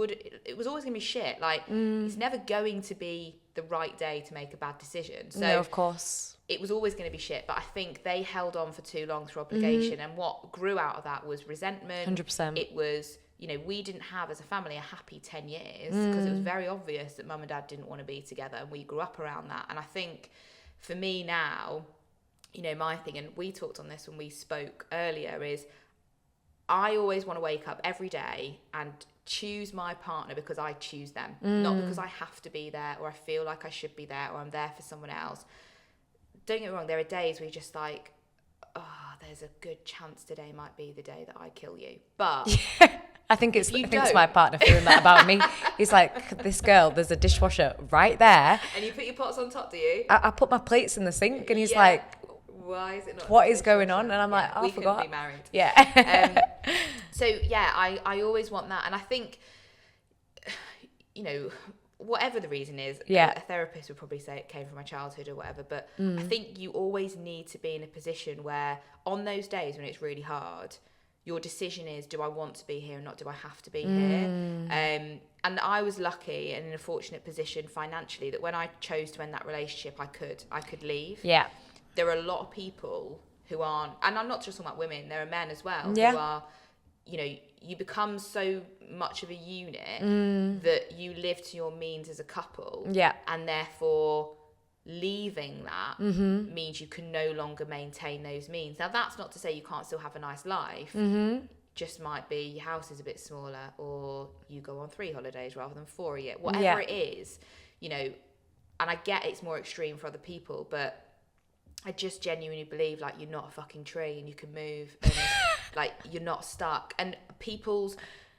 was always going to be shit. Like, it's never going to be the right day to make a bad decision. So
no, of course,
it was always going to be shit. But I think they held on for too long through obligation, and what grew out of that was resentment.
100%.
It was, you know, we didn't have as a family a happy 10 years because it was very obvious that mum and dad didn't want to be together, and we grew up around that. And I think for me now, you know, my thing, and we talked on this when we spoke earlier, is I always want to wake up every day and choose my partner because I choose them, not because I have to be there, or I feel like I should be there, or I'm there for someone else. Don't get me wrong, there are days where you're just like, oh, there's a good chance today might be the day that I kill you. But
I think it's my partner feeling that about me. He's like, "This girl, there's a dishwasher right there."
And you put your pots on top, do you?
I put my plates in the sink, and he's like,
"Why is it not?
What is going on?" And I'm like, "Oh, I forgot."
We couldn't be married.
Yeah.
So yeah, I always want that, and I think, you know, whatever the reason is, a therapist would probably say it came from my childhood or whatever, but I think you always need to be in a position where, on those days when it's really hard, your decision is, do I want to be here or not? Do I have to be here? And I was lucky and in a fortunate position financially that when I chose to end that relationship, I could leave.
Yeah.
There are a lot of people who aren't, and I'm not just talking about women, there are men as well, who are, you know, you become so much of a unit that you live to your means as a couple. Yeah. And therefore leaving that means you can no longer maintain those means. Now, that's not to say you can't still have a nice life. Just might be your house is a bit smaller, or you go on 3 holidays rather than 4 a year. Whatever it is, you know, and I get it's more extreme for other people, but I just genuinely believe, like, you're not a fucking tree and you can move, and like, you're not stuck. And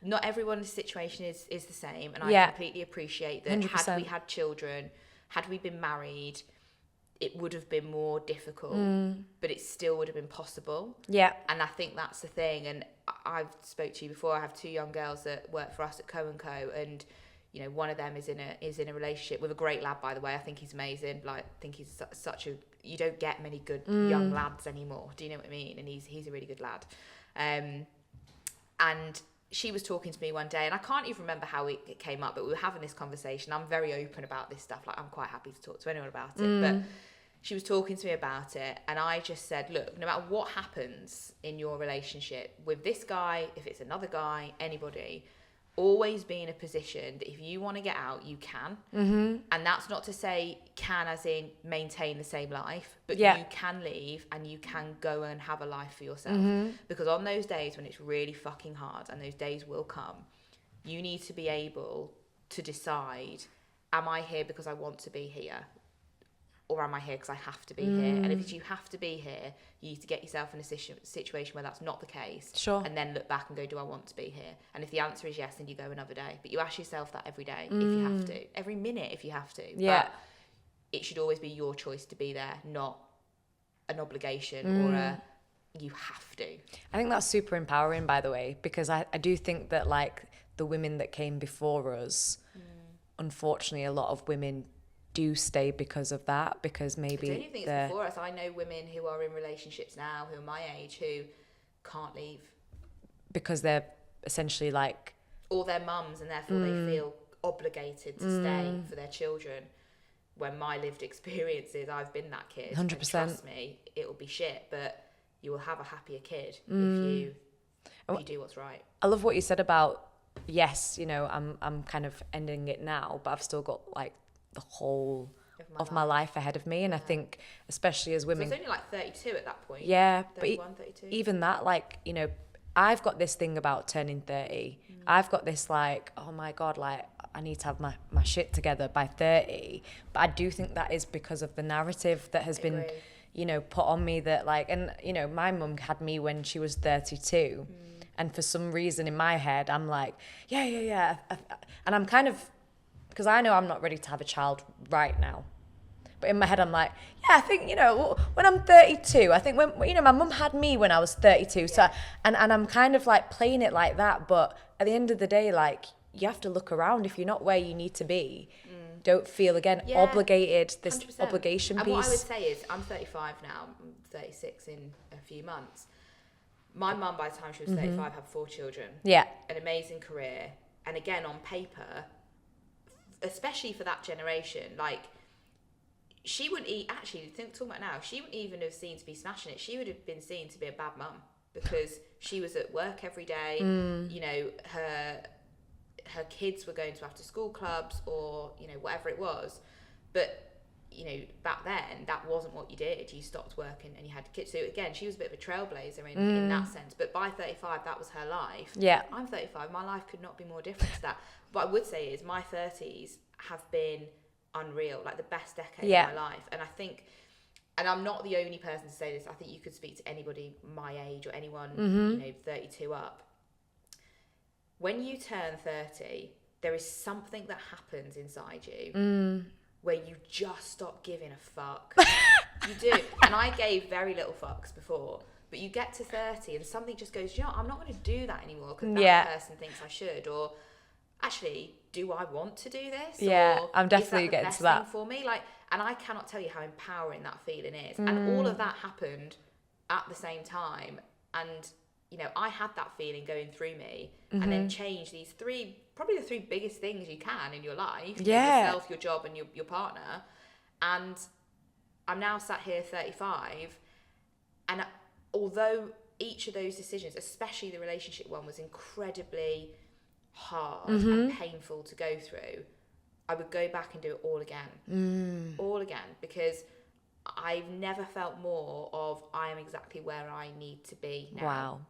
not everyone's situation is the same, and I completely appreciate that.
100%.
Had we had children, had we been married, it would have been more difficult, but it still would have been possible. Yeah. And I think that's the thing. And I've spoke to you before. I have 2 young girls that work for us at Co&Co, and you know, one of them is in a relationship with a great lad, by the way. I think he's amazing. Like, I think he's you don't get many good young lads anymore. Do you know what I mean? And he's a really good lad. And she was talking to me one day, and I can't even remember how it came up, but we were having this conversation. I'm very open about this stuff. Like, I'm quite happy to talk to anyone about it. But she was talking to me about it, and I just said, look, no matter what happens in your relationship with this guy, if it's another guy, anybody, always be in a position that if you want to get out, you can. And that's not to say can as in maintain the same life, but you can leave and you can go and have a life for yourself. Because on those days when it's really fucking hard, and those days will come, you need to be able to decide, am I here because I want to be here? Or am I here because I have to be here? And if you have to be here, you need to get yourself in a situation where that's not the case. Sure. And then look back and go, do I want to be here? And if the answer is yes, then you go another day. But you ask yourself that every day if you have to. Every minute if you have to. Yeah. But it should always be your choice to be there, not an obligation or a you have to.
I think that's super empowering, by the way, because I do think that, like, the women that came before us, unfortunately, a lot of women do stay because of that, because maybe
I don't even think it's before us. I know women who are in relationships now who are my age who can't leave
because they're essentially like,
or their mums, and therefore they feel obligated to stay for their children, when my lived experience is I've been that kid. 100%. And trust me, it will be shit, but you will have a happier kid if you do what's right.
I love what you said about, yes, you know, I'm kind of ending it now, but I've still got like the whole of my life ahead of me. And I think, especially as women,
so it's only like 32 at that point.
Yeah, 31, but 32. Even that, like, you know, I've got this thing about turning 30. I've got this like, oh my God, like, I need to have my shit together by 30. But I do think that is because of the narrative that has been, you know, put on me, that like, and you know, my mum had me when she was 32. And for some reason in my head, I'm like, yeah. And I'm kind of, because I know I'm not ready to have a child right now. But in my head, I'm like, yeah, I think, you know, when I'm 32, I think when, you know, my mum had me when I was 32. Yeah. So, and I'm kind of like playing it like that. But at the end of the day, like, you have to look around. If you're not where you need to be, don't feel, again, obligated, this 100%. Obligation piece.
And what I would say is, I'm 35 now, I'm 36 in a few months. My mum, by the time she was 35, had 4 children. Yeah. An amazing career. And again, on paper, especially for that generation, like, she wouldn't talking about now, she wouldn't even have seen to be smashing it. She would have been seen to be a bad mum, because she was at work every day. You know, her kids were going to after school clubs, or, you know, whatever it was. But, you know, back then, that wasn't what you did. You stopped working and you had kids. So again, she was a bit of a trailblazer in that sense. But by 35, that was her life. Yeah. I'm 35. My life could not be more different to that. What I would say is my 30s have been unreal, like the best decade of my life. And I think, and I'm not the only person to say this, I think you could speak to anybody my age or anyone, you know, 32 up. When you turn 30, there is something that happens inside you where you just stop giving a fuck. You do. And I gave very little fucks before, but you get to 30 and something just goes, you know, I'm not going to do that anymore because that person thinks I should. Or actually, do I want to do this?
Yeah,
or
I'm definitely getting to that.
Thing for me, like, and I cannot tell you how empowering that feeling is. And all of that happened at the same time. And, you know, I had that feeling going through me, and then change these probably the 3 biggest things you can in your life. Yeah. Yourself, your job, and your partner. And I'm now sat here 35. And although each of those decisions, especially the relationship one, was incredibly hard and painful to go through, I would go back and do it all again. All again, because I've never felt more of, I am exactly where I need to be now. Wow.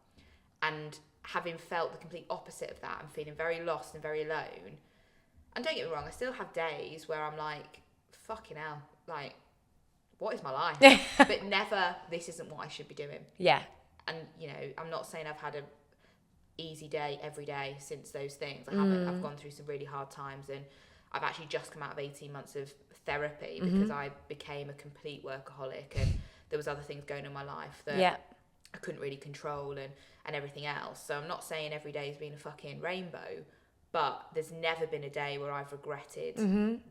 And having felt the complete opposite of that and feeling very lost and very alone, And don't get me wrong, I still have days where I'm like, fucking hell, like, what is my life? But never, this isn't what I should be doing.
Yeah.
And, you know, I'm not saying I've had a easy day every day since those things. I haven't. I've gone through some really hard times, and I've actually just come out of 18 months of therapy because I became a complete workaholic, and there was other things going on in my life that I couldn't really control, and everything else. So I'm not saying every day has been a fucking rainbow, but there's never been a day where I've regretted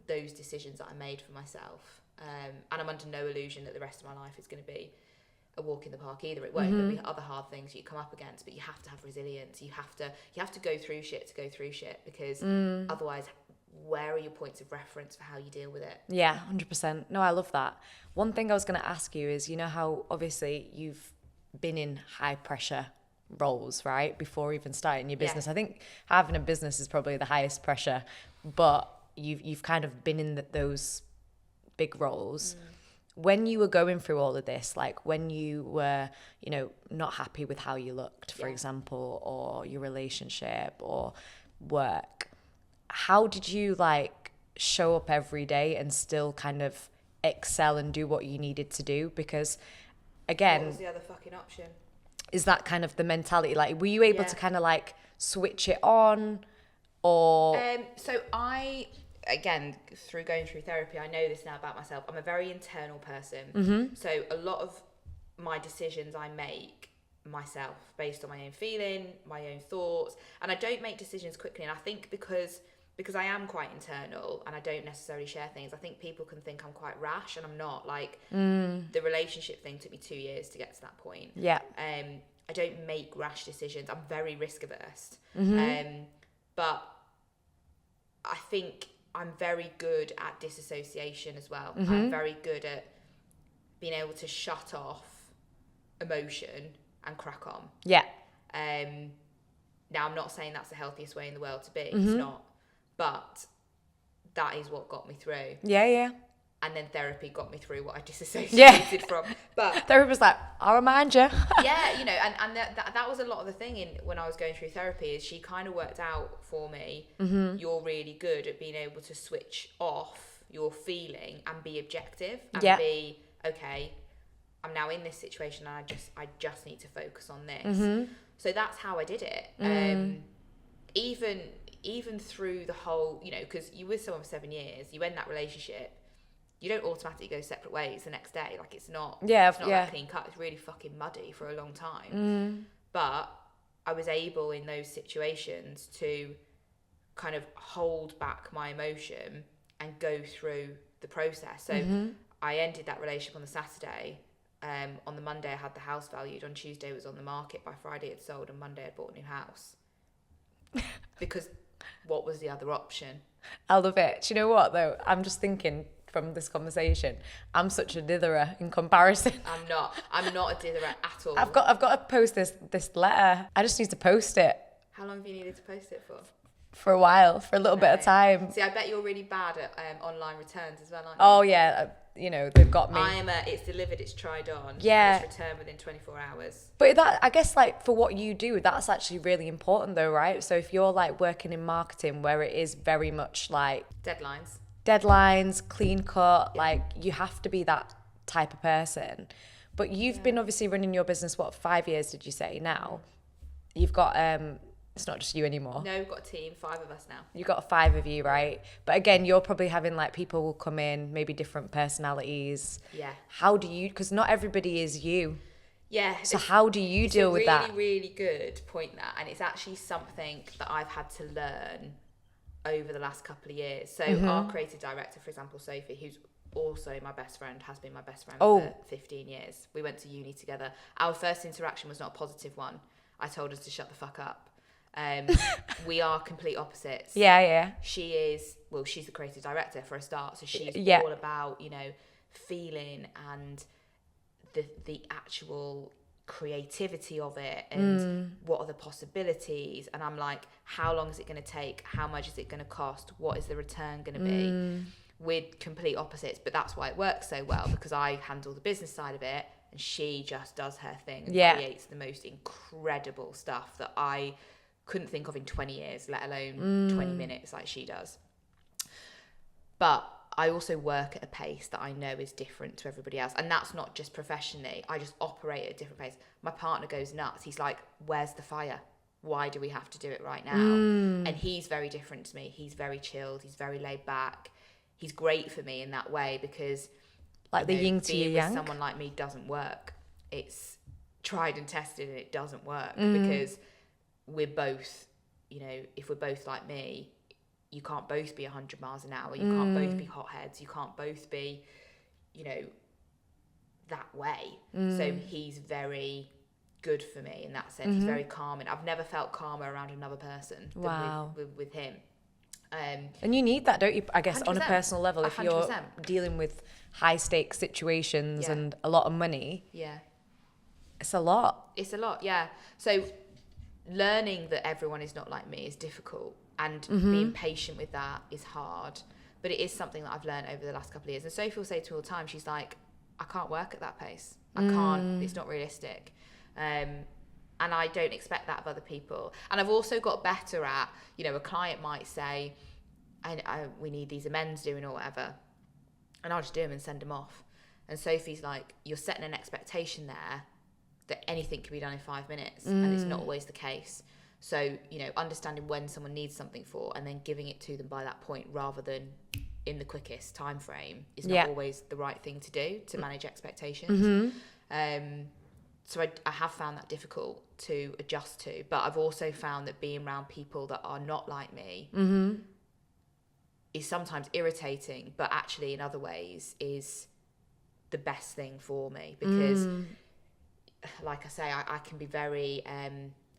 those decisions that I made for myself. And I'm under no illusion that the rest of my life is going to be a walk in the park either. It won't. There'll be other hard things you come up against, but you have to have resilience. You have to go through shit because otherwise, where are your points of reference for how you deal with it?
Yeah, 100%. No, I love that. One thing I was going to ask you is, you know how obviously you've been in high pressure roles, right, before even starting your business. I think having a business is probably the highest pressure, but you've kind of been in those big roles. When you were going through all of this, like when you were, you know, not happy with how you looked, for example, or your relationship or work, how did you like show up every day and still kind of excel and do what you needed to do? Because again,
what was the other fucking option?
Is that kind of the mentality? Like, were you able to kind of like switch it on, or?
So I, again, through going through therapy, I know this now about myself. I'm a very internal person. So a lot of my decisions I make myself based on my own feeling, my own thoughts, and I don't make decisions quickly. And I think because I am quite internal and I don't necessarily share things, I think people can think I'm quite rash, and I'm not. Like, the relationship thing took me 2 years to get to that point.
Yeah.
I don't make rash decisions. I'm very risk averse. But I think I'm very good at disassociation as well. I'm very good at being able to shut off emotion and crack on.
Yeah.
Now, I'm not saying that's the healthiest way in the world to be. It's not. But that is what got me through.
Yeah.
And then therapy got me through what I disassociated from. But
therapy was like, I'll remind you.
yeah, you know, and that was a lot of the thing when I was going through therapy, is she kind of worked out for me, you're really good at being able to switch off your feeling and be objective and be, okay, I'm now in this situation and I just need to focus on this. So that's how I did it. Even through the whole, you know, because you're with someone for 7 years, you end that relationship, you don't automatically go separate ways the next day. Like, it's not that clean cut. It's really fucking muddy for a long time. But I was able in those situations to kind of hold back my emotion and go through the process. So I ended that relationship on the Saturday. On the Monday, I had the house valued. On Tuesday, it was on the market. By Friday, it sold. On Monday, I bought a new house. Because what was the other option?
I love it. Do you know what, though? I'm just thinking from this conversation, I'm such a ditherer in comparison.
I'm not a ditherer at all.
I've got to post this letter. I just need to post it.
How long have you needed to post it for?
For a while, for a little bit of time.
See, I bet you're really bad at online returns as well, aren't you?
Oh yeah, you know, they've got me.
It's delivered, it's tried on.
Yeah.
It's returned within 24 hours.
But that, I guess, like, for what you do, that's actually really important though, right? So if you're like working in marketing where it is very much like deadlines, clean cut, like you have to be that type of person. But you've been obviously running your business, what, 5 years did you say now? You've got it's not just you anymore.
No, we've got a team, 5 of us now.
You've got 5 of you, right? But again, you're probably having like people will come in, maybe different personalities.
Yeah.
How do you, because not everybody is you.
Yeah.
So how do you deal with that?
It's a really, really good point, that. And it's actually something that I've had to learn over the last couple of years. So our creative director, for example, Sophie, who's also my best friend, has been my best friend for 15 years. We went to uni together. Our first interaction was not a positive one. I told her to shut the fuck up. We are complete opposites.
Yeah.
She's the creative director for a start, so she's all about, you know, feeling and the actual creativity of it and what are the possibilities. And I'm like, how long is it going to take? How much is it going to cost? What is the return going to be? We're complete opposites, but that's why it works so well, because I handle the business side of it and she just does her thing and creates the most incredible stuff that I couldn't think of in 20 years, let alone 20 minutes like she does. But I also work at a pace that I know is different to everybody else. And that's not just professionally. I just operate at a different pace. My partner goes nuts. He's like, where's the fire? Why do we have to do it right now? And he's very different to me. He's very chilled. He's very laid back. He's great for me in that way because
like the yin to your yang.
Someone like me doesn't work. It's tried and tested and it doesn't work because we're both, you know, if we're both like me, you can't both be 100 miles an hour. You can't both be hotheads. You can't both be, you know, that way. So he's very good for me in that sense. He's very calming. I've never felt calmer around another person than with him.
And you need that, don't you? I guess
100%,
on a personal level, if
100%.
you're dealing with high stakes situations and a lot of money.
Yeah.
It's a lot.
It's a lot, yeah. So learning that everyone is not like me is difficult, and being patient with that is hard. But it is something that I've learned over the last couple of years. And Sophie will say to me all the time, she's like, I can't work at that pace. I can't. It's not realistic. And I don't expect that of other people. And I've also got better at, you know, a client might say, we need these amends doing or whatever. And I'll just do them and send them off. And Sophie's like, you're setting an expectation there that anything can be done in 5 minutes. And it's not always the case. So, you know, understanding when someone needs something for and then giving it to them by that point rather than in the quickest time frame is not always the right thing to do to manage expectations. So I have found that difficult to adjust to, but I've also found that being around people that are not like me is sometimes irritating, but actually in other ways is the best thing for me because, like I say, I can be very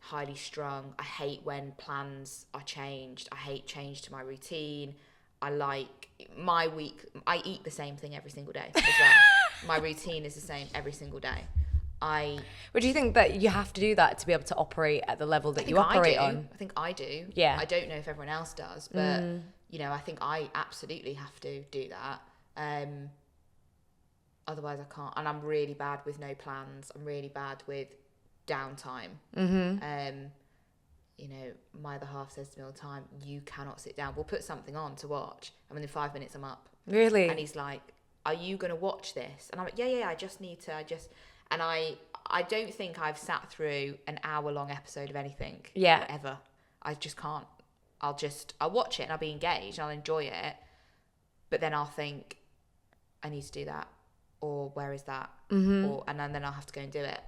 highly strung. I hate when plans are changed. I hate change to my routine. I like my week. I eat the same thing every single day as well. My routine is the same every single day.
But do you think that you have to do that to be able to operate at the level that you operate on?
I think I do.
Yeah.
I don't know if everyone else does, but you know, I think I absolutely have to do that. Otherwise I can't. And I'm really bad with no plans. I'm really bad with downtime. You know, my other half says to me all the time, you cannot sit down. We'll put something on to watch. And within 5 minutes I'm up.
Really?
And he's like, are you going to watch this? And I'm like, yeah, I just need to, and I don't think I've sat through an hour-long episode of anything.
Yeah.
Ever. I just can't. I'll watch it and I'll be engaged and I'll enjoy it. But then I'll think, I need to do that. Or where is that? And then I'll have to go and do it.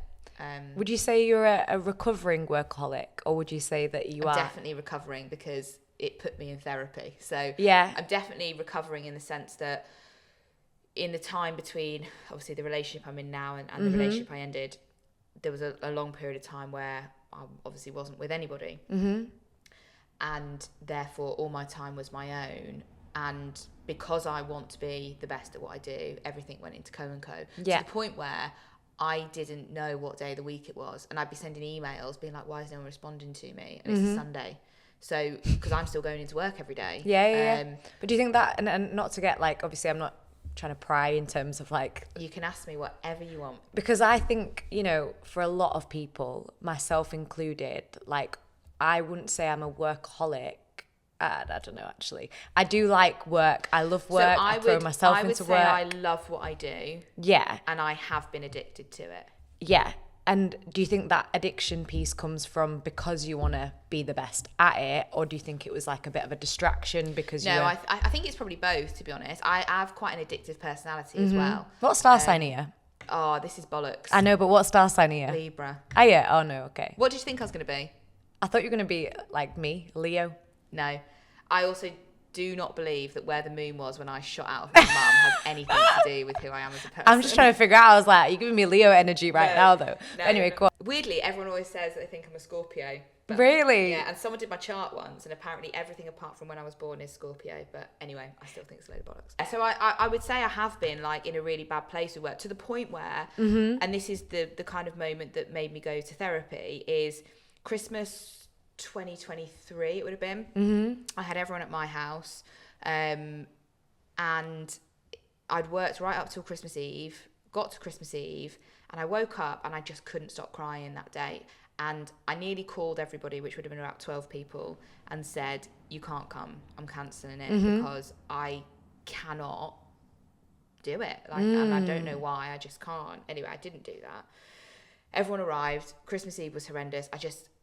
Would you say you're a recovering workaholic, or would you say that you are?
Definitely recovering because it put me in therapy. So
yeah,
I'm definitely recovering in the sense that in the time between obviously the relationship I'm in now and the relationship I ended, there was a long period of time where I obviously wasn't with anybody. And therefore all my time was my own. And because I want to be the best at what I do, everything went into Co&Co.
Yeah.
To the point where I didn't know what day of the week it was. And I'd be sending emails being like, why is no one responding to me? And it's a Sunday. So, because I'm still going into work every day.
Yeah. But do you think that, and not to get like, obviously I'm not trying to pry in terms of like...
You can ask me whatever you want.
Because I think, you know, for a lot of people, myself included, like, I wouldn't say I'm a workaholic. I don't know, actually. I do like work. I love work. I throw myself into work.
I would say I love what I do.
Yeah.
And I have been addicted to it.
Yeah. And do you think that addiction piece comes from because you want to be the best at it, or do you think it was like a bit of a distraction because you...
No, I think it's probably both, to be honest. I have quite an addictive personality as well.
What star sign are you?
Oh, this is bollocks.
I know, but what star sign are you?
Libra.
Oh, yeah. Oh, no, okay.
What did you think I was going to be?
I thought you were going to be like me, Leo.
No. I also do not believe that where the moon was when I shot out of my mum has anything to do with who I am as a person.
I'm just trying to figure out. I was like, you're giving me Leo energy now, though.
No,
anyway, go on.
Weirdly, everyone always says that they think I'm a Scorpio. But
really?
Yeah, and someone did my chart once, and apparently everything apart from when I was born is Scorpio. But anyway, I still think it's a load of bollocks. So I would say I have been like in a really bad place with work, to the point where, and this is the kind of moment that made me go to therapy, is Christmas 2023 it would have been. I had everyone at my house, and I'd worked right up till Christmas Eve, got to Christmas Eve, and I woke up and I just couldn't stop crying that day. And I nearly called everybody, which would have been about 12 people, and said, you can't come, I'm cancelling it, because I cannot do it. Like, and I don't know why, I just can't. Anyway, I didn't do that. Everyone arrived. Christmas Eve was horrendous.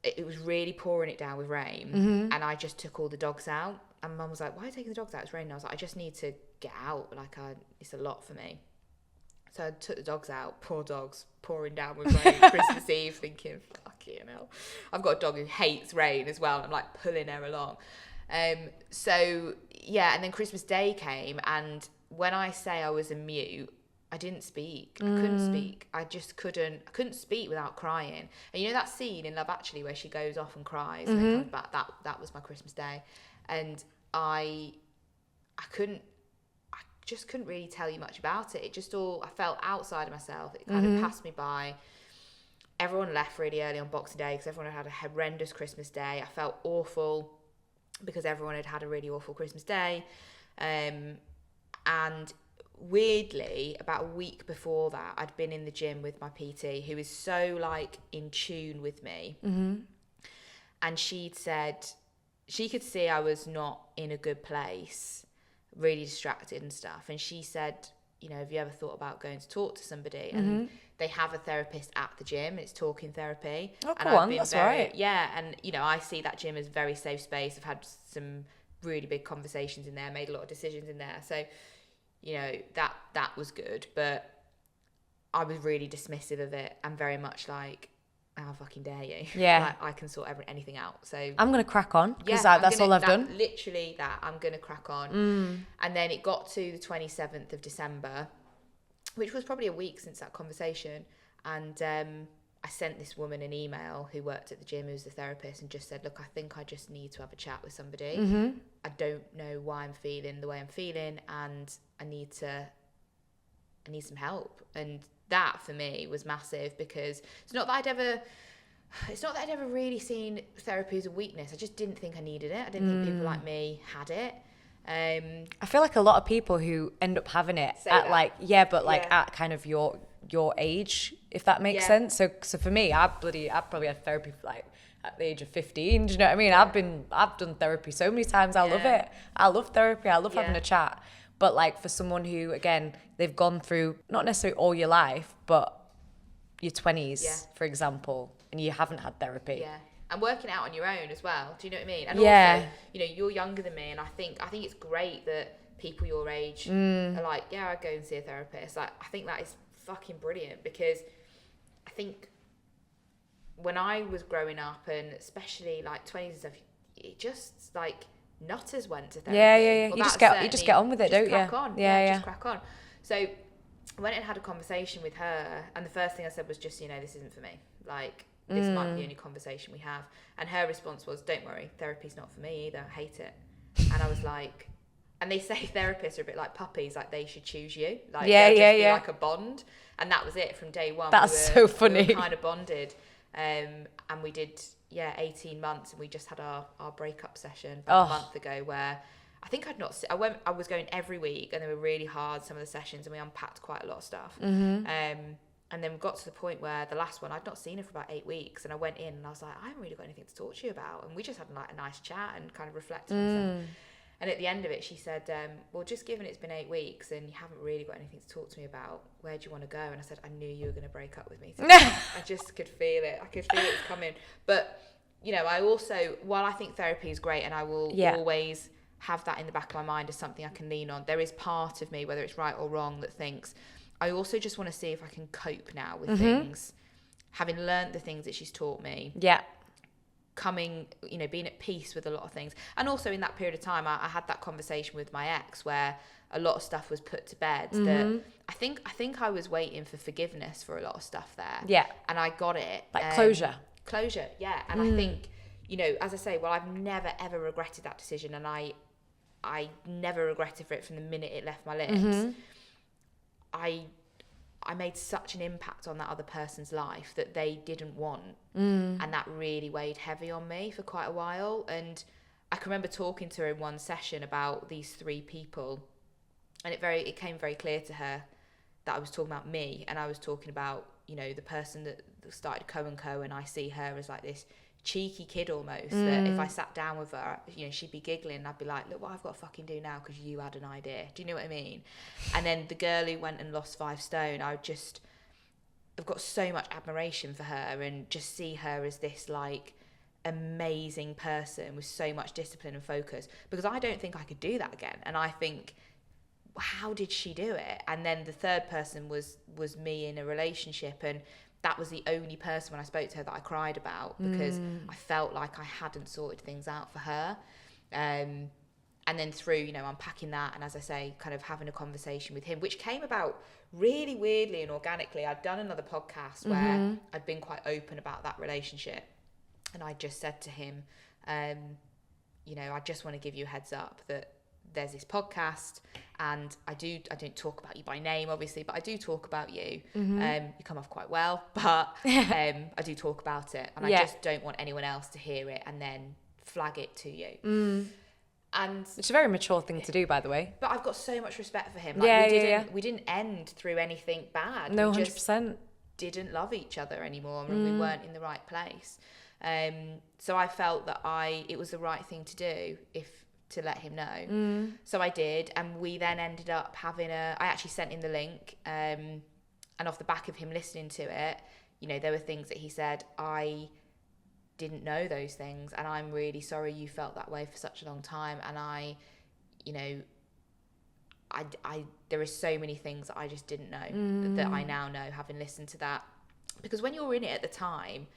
It was really pouring it down with rain, and I just took all the dogs out. And Mum was like, "Why are you taking the dogs out? It's raining." I was like, "I just need to get out. Like, it's a lot for me." So I took the dogs out. Poor dogs, pouring down with rain. Christmas Eve, thinking, "Fucking hell." I've got a dog who hates rain as well. I'm like pulling her along. So yeah, and then Christmas Day came, and when I say I was a mute, I didn't speak. I couldn't speak. I couldn't speak without crying. And you know that scene in Love Actually where she goes off and cries and then comes back? That was my Christmas Day. And I just couldn't really tell you much about it. It just I felt outside of myself. It kind of passed me by. Everyone left really early on Boxing Day because everyone had a horrendous Christmas Day. I felt awful because everyone had a really awful Christmas Day. And weirdly, about a week before that, I'd been in the gym with my PT, who is so like in tune with me. And she'd said she could see I was not in a good place, really distracted and stuff. And she said, you know, have you ever thought about going to talk to somebody? And they have a therapist at the gym. It's talking therapy.
Oh, go on, that's right.
Yeah, and you know, I see that gym as a very safe space. I've had some really big conversations in there, made a lot of decisions in there. So, you know, that was good, but I was really dismissive of it and very much like, how fucking dare you?
Yeah.
Like, I can sort anything out. So
I'm going to crack on because that's all I've done.
Literally that. I'm going to crack on. And then it got to the 27th of December, which was probably a week since that conversation. And I sent this woman an email who worked at the gym, who's the therapist, and just said, look, I think I just need to have a chat with somebody. I don't know why I'm feeling the way I'm feeling, and I need some help. And that for me was massive, because it's not that I'd ever really seen therapy as a weakness. I just didn't think I needed it. I didn't think people like me had it.
I feel like a lot of people who end up having it at kind of your age, if that makes sense. So for me, I probably had therapy for like at the age of 15. Do you know what I mean? I've done therapy so many times. I love it. I love therapy. I love having a chat. But like for someone who, again, they've gone through not necessarily all your life, but your 20s, for example, and you haven't had therapy.
Yeah. And working out on your own as well. Do you know what I mean? And also, you know, you're younger than me, and I think it's great that people your age are like, yeah, I'd go and see a therapist. Like, I think that is fucking brilliant, because I think when I was growing up, and especially like 20s and stuff, it just like nutters went to therapy.
Yeah.
Well,
you just get on with it, don't you?
Just crack on. Just crack on. So I went and had a conversation with her, and the first thing I said was just, you know, this isn't for me. Like, this might be the only conversation we have. And her response was, don't worry, therapy's not for me either. I hate it. And I was like, and they say therapists are a bit like puppies, like they should choose you. Like, be like a bond. And that was it from day one.
That's so funny.
We were kind of bonded. And we did, 18 months, and we just had our breakup session about a month ago, where I think I was going every week, and they were really hard, some of the sessions, and we unpacked quite a lot of stuff. And then we got to the point where the last one, I'd not seen her for about 8 weeks, and I went in and I was like, I haven't really got anything to talk to you about. And we just had like a nice chat and kind of reflected on stuff. And at the end of it, she said, well, just given it's been 8 weeks and you haven't really got anything to talk to me about, where do you want to go? And I said, I knew you were going to break up with me today. I just could feel it. I could feel it was coming. But, you know, I also, while I think therapy is great, and I will always have that in the back of my mind as something I can lean on, there is part of me, whether it's right or wrong, that thinks, I also just want to see if I can cope now with things, having learned the things that she's taught me. Yeah. Coming, you know, being at peace with a lot of things. And also in that period of time, I had that conversation with my ex where a lot of stuff was put to bed that I think I was waiting for forgiveness for a lot of stuff there. Yeah. And I got it.
Like closure.
Closure, yeah. And I think, you know, as I say, well, I've never, ever regretted that decision. And I never regretted for it from the minute it left my lips. I made such an impact on that other person's life that they didn't want. And that really weighed heavy on me for quite a while. And I can remember talking to her in one session about these 3 people. And it came very clear to her that I was talking about me, and I was talking about, you know, the person that started Co&Co, and I see her as like this cheeky kid almost, that if I sat down with her, you know, she'd be giggling and I'd be like, look what I've got to fucking do now because you had an idea. Do you know what I mean? And then the girl who went and lost 5 stone, I've got so much admiration for her, and just see her as this like amazing person with so much discipline and focus, because I don't think I could do that again. And I think, how did she do it? And then the third person was me in a relationship, and that was the only person when I spoke to her that I cried about, because I felt like I hadn't sorted things out for her. And then through, you know, unpacking that, and as I say, kind of having a conversation with him, which came about really weirdly and organically. I'd done another podcast where I'd been quite open about that relationship, and I just said to him, you know, I just want to give you a heads up that there's this podcast, and I don't talk about you by name, obviously, but I do talk about you. You come off quite well, but I do talk about it, and I just don't want anyone else to hear it and then flag it to you. And
it's a very mature thing to do, by the way.
But I've got so much respect for him. Like, we didn't end through anything bad.
No,
we
100%.
Didn't love each other anymore, and we weren't in the right place. So I felt that it was the right thing to do to let him know. So I did, and we then ended up having I actually sent him the link, and off the back of him listening to it, you know, there were things that he said, I didn't know those things, and I'm really sorry you felt that way for such a long time. And I there are so many things that I just didn't know that I now know, having listened to that, because when you're in it at the time,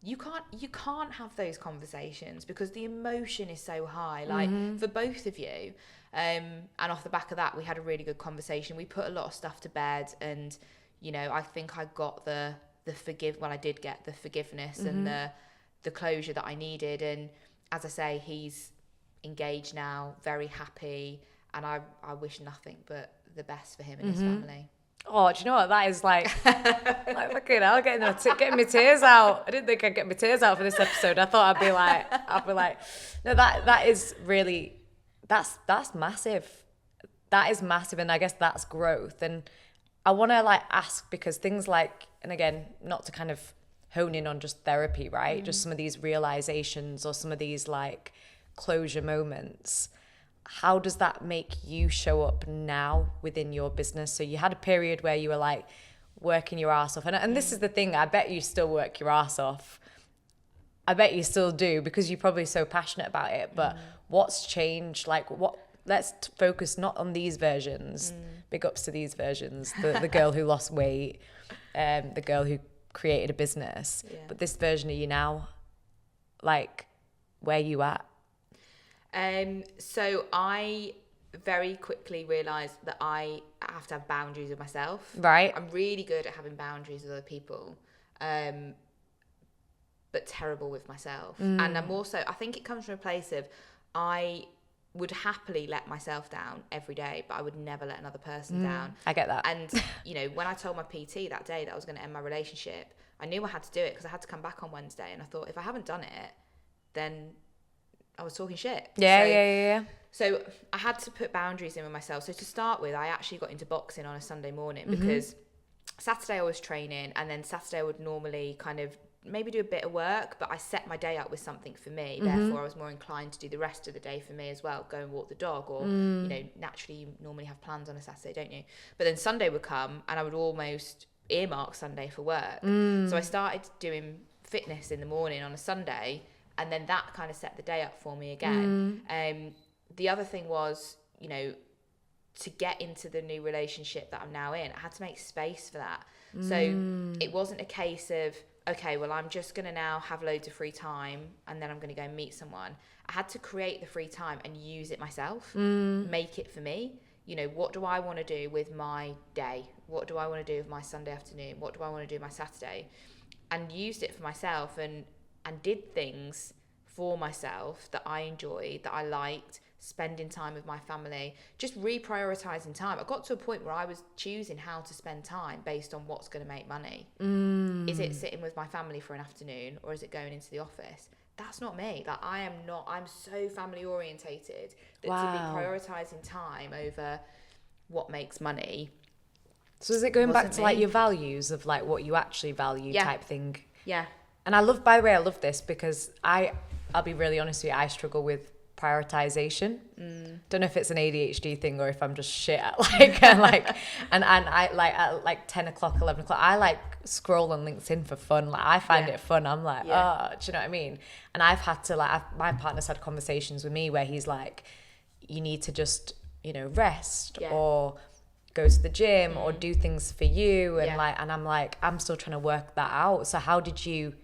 you can't have those conversations because the emotion is so high, like for both of you. And off the back of that, we had a really good conversation. We put a lot of stuff to bed, and you know, I think I got I did get the forgiveness and the closure that I needed. And as I say, he's engaged now, very happy, and I wish nothing but the best for him and his family.
Oh, do you know what? That is like fucking hell, getting my tears out. I didn't think I'd get my tears out for this episode. I thought I'd be like, no, that is really, that's massive. That is massive, and I guess that's growth. And I want to like ask, because things like, and again, not to kind of hone in on just therapy, right? Just some of these realizations or some of these like closure moments. How does that make you show up now within your business? So you had a period where you were like working your ass off. And this is the thing, I bet you still work your ass off. I bet you still do, because you're probably so passionate about it. But what's changed? Like, let's focus not on these versions. Big ups to these versions. The girl who lost weight, the girl who created a business. But this version of you now, like, where you at?
So I very quickly realised that I have to have boundaries with myself.
Right.
I'm really good at having boundaries with other people, but terrible with myself. And I'm also, I think it comes from a place of, I would happily let myself down every day, but I would never let another person down.
I get that.
And, you know, when I told my PT that day that I was going to end my relationship, I knew I had to do it because I had to come back on Wednesday. And I thought, if I haven't done it, then I was talking shit.
Yeah.
So I had to put boundaries in with myself. So to start with, I actually got into boxing on a Sunday morning because Saturday I was training, and then Saturday I would normally kind of maybe do a bit of work, but I set my day up with something for me. Therefore, I was more inclined to do the rest of the day for me as well, go and walk the dog, or, you know, naturally you normally have plans on a Saturday, don't you? But then Sunday would come and I would almost earmark Sunday for work. So I started doing fitness in the morning on a Sunday, and then that kind of set the day up for me again. The other thing was, you know, to get into the new relationship that I'm now in, I had to make space for that. So it wasn't a case of, okay, well, I'm just going to now have loads of free time and then I'm going to go and meet someone. I had to create the free time and use it myself, make it for me. You know, what do I want to do with my day? What do I want to do with my Sunday afternoon? What do I want to do my Saturday? And used it for myself and did things for myself that I enjoyed, that I liked, spending time with my family, just reprioritizing time. I got to a point where I was choosing how to spend time based on what's going to make money. Is it sitting with my family for an afternoon, or is it going into the office? That's not me. Like, I'm so family orientated that to be prioritizing time over what makes money.
So is it going back to like your values of like what you actually value type thing?
Yeah.
And I love, by the way, I love this because I'll be really honest with you, I struggle with prioritization. Don't know if it's an ADHD thing or if I'm just shit at and I like at like 10 o'clock, 11 o'clock, I like scroll on LinkedIn for fun. Like I find it fun. I'm like, oh, do you know what I mean? And I've had to my partner's had conversations with me where he's like, you need to just, you know, rest or go to the gym or do things for you. And and I'm like, I'm still trying to work that out. So how did you,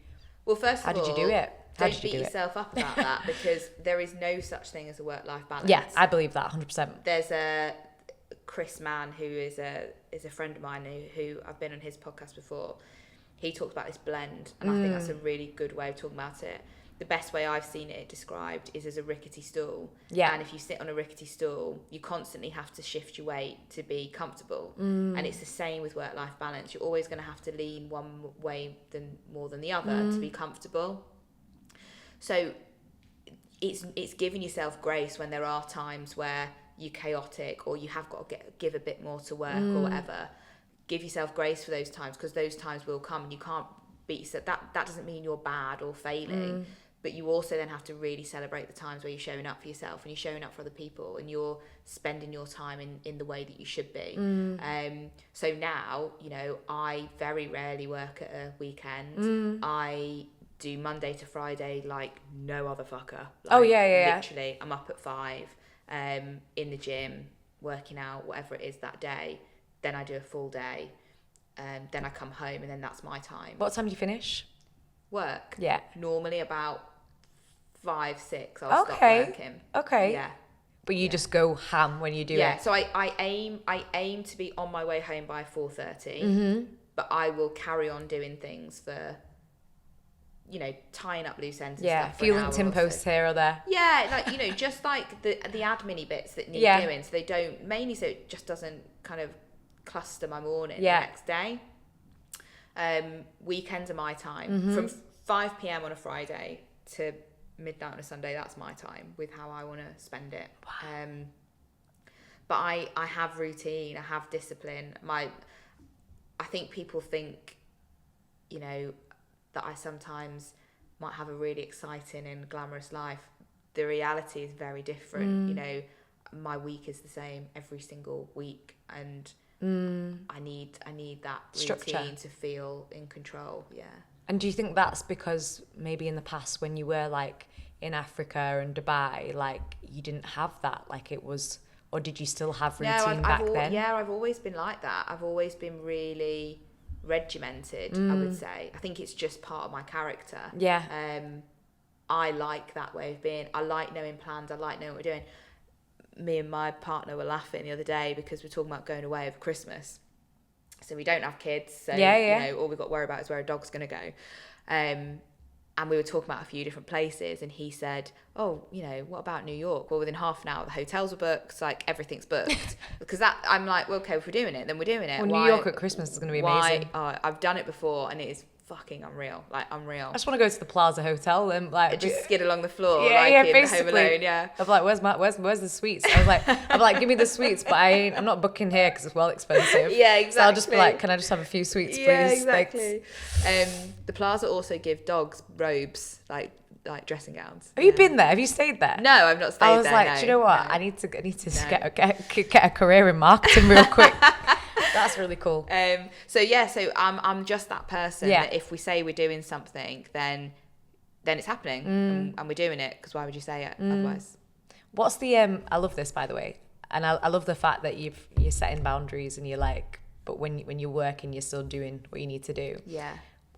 how
did you do it?
Don't beat yourself up about that because there is no such thing as a work-life balance.
Yeah, I believe that 100%.
There's a Chris Mann who is a friend of mine who I've been on his podcast before. He talked about this blend, and I think that's a really good way of talking about it. The best way I've seen it described is as a rickety stool. Yeah. And if you sit on a rickety stool, you constantly have to shift your weight to be comfortable. And it's the same with work-life balance. You're always going to have to lean one way more than the other to be comfortable. So it's giving yourself grace when there are times where you're chaotic or you have got to give a bit more to work or whatever. Give yourself grace for those times because those times will come and you can't beat yourself. That doesn't mean you're bad or failing, but you also then have to really celebrate the times where you're showing up for yourself and you're showing up for other people and you're spending your time in the way that you should be. So now, you know, I very rarely work at a weekend. I do Monday to Friday like no other fucker. Like, literally, I'm up at 5, in the gym, working out, whatever it is that day. Then I do a full day. Then I come home and then that's my time.
What time do you finish?
Work?
Yeah.
Normally about 5, 6 I'll stop working.
Okay.
Yeah.
But you just go ham when you do it?
Yeah, so I aim to be on my way home by 4:30. But I will carry on doing things for, you know, tying up loose ends and stuff.
A few LinkedIn posts here or there.
Yeah, like, you know, just like the admin-y bits that need doing, so they don't, mainly so it just doesn't kind of cluster my morning the next day. Weekends are my time. From 5 p.m. on a Friday to midnight on a Sunday, that's my time with how I want to spend it. Wow. But I have routine, I have discipline. I think people think, you know, that I sometimes might have a really exciting and glamorous life. The reality is very different. You know, my week is the same every single week, and I need that
structure
routine to feel in control. Yeah.
And do you think that's because maybe in the past when you were like in Africa and Dubai, like you didn't have that, like it was, or did you still have routine back then?
Yeah, I've always been like that. I've always been really regimented, I would say. I think it's just part of my character. Yeah. I like that way of being. I like knowing plans. I like knowing what we're doing. Me and my partner were laughing the other day because we're talking about going away over Christmas. So we don't have kids. So, you know, all we've got to worry about is where a dog's going to go. And we were talking about a few different places, and he said, oh, you know, what about New York? Well, within half an hour, the hotels are booked, like everything's booked. Because I'm like, well, okay, if we're doing it, then we're doing it.
Well, New York at Christmas is going to be amazing.
I've done it before, and it is fucking unreal. Like, unreal.
I just want to go to the Plaza Hotel and like
just skid along the floor,
basically.
Home Alone, I'm
like, where's the suites? I'm like, give me the suites, but I'm not booking here because it's well expensive.
Yeah, exactly.
So I'll just be like, can I just have a few suites, please?
Yeah, exactly. The Plaza also give dogs robes, like dressing gowns.
Have you been there? Have you stayed there?
No, I've not stayed there.
I was like, do you know what? No. I need to get a career in marketing real quick. That's really cool.
So I'm just that person that if we say we're doing something, then it's happening and we're doing it, because why would you say it otherwise?
What's the I love this, by the way, and I love the fact that you're setting boundaries and you're like, but when you're working, you're still doing what you need to do.
Yeah.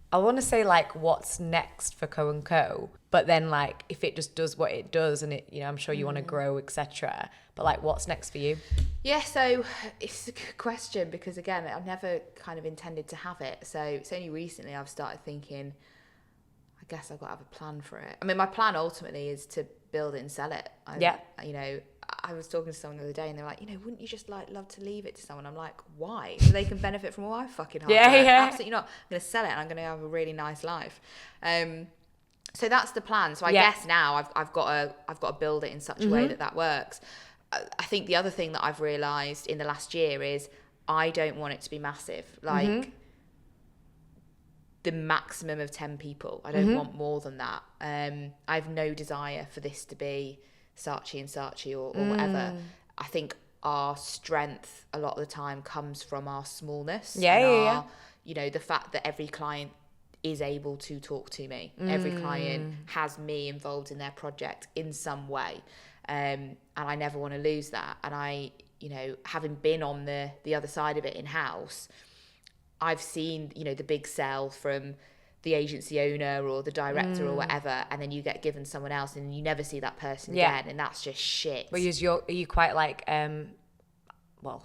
I want to say like what's next for Co&Co, but then like if it just does what it does and it, you know, I'm sure you want to grow, etc. But like what's next for you?
Yeah, so it's a good question, because again, I've never kind of intended to have it. So it's only recently I've started thinking, I guess I've got to have a plan for it. I mean, my plan ultimately is to build it and sell it. You know, I was talking to someone the other day and they're like, you know, wouldn't you just like love to leave it to someone? I'm like, why? So they can benefit from all my fucking hard work. Absolutely not. I'm going to sell it and I'm going to have a really nice life. So that's the plan. So I guess now I've got to build it in such a way that works. I think the other thing that I've realised in the last year is I don't want it to be massive. Like the maximum of 10 people. I don't want more than that. I have no desire for this to be Stachini or whatever. I think our strength a lot of the time comes from our smallness.
Yeah.
You know, the fact that every client is able to talk to me. Every client has me involved in their project in some way. And I never want to lose that. And I, you know, having been on the other side of it in-house, I've seen, you know, the big sell from the agency owner or the director or whatever, and then you get given someone else and you never see that person again, and that's just shit.
But are you quite like, well,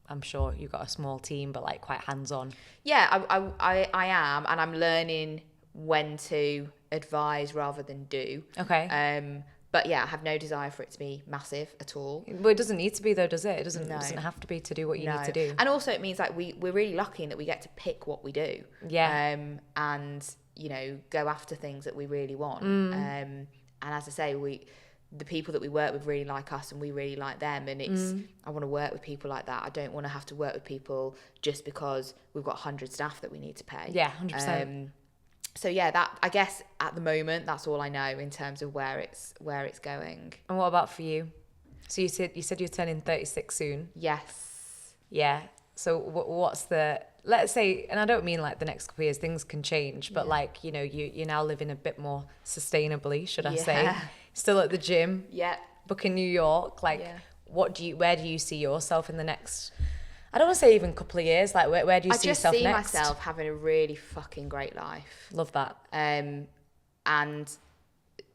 I'm sure you've got a small team, but like quite hands-on?
Yeah, I am, and I'm learning when to advise rather than do.
Okay.
But yeah, I have no desire for it to be massive at all.
But it doesn't need to be though, does it? It doesn't have to be to do what you need to do.
And also it means like we're really lucky in that we get to pick what we do.
Yeah.
And, you know, go after things that we really want. And as I say, the people that we work with really like us and we really like them. And I want to work with people like that. I don't want to have to work with people just because we've got 100 staff that we need to pay.
Yeah, 100%.
So yeah, that, I guess at the moment, that's all I know in terms of where it's going.
And what about for you? So you said you're turning 36 soon.
Yes.
Yeah. So what's let's say, and I don't mean like the next couple of years, things can change, but like, you know, you're now living a bit more sustainably, should I say? Still at the gym.
Yeah.
Book in New York. Like, where do you see yourself in the next, I don't want to say even couple of years, like where do you see yourself next?
I just see myself having a really fucking great life.
Love that.
And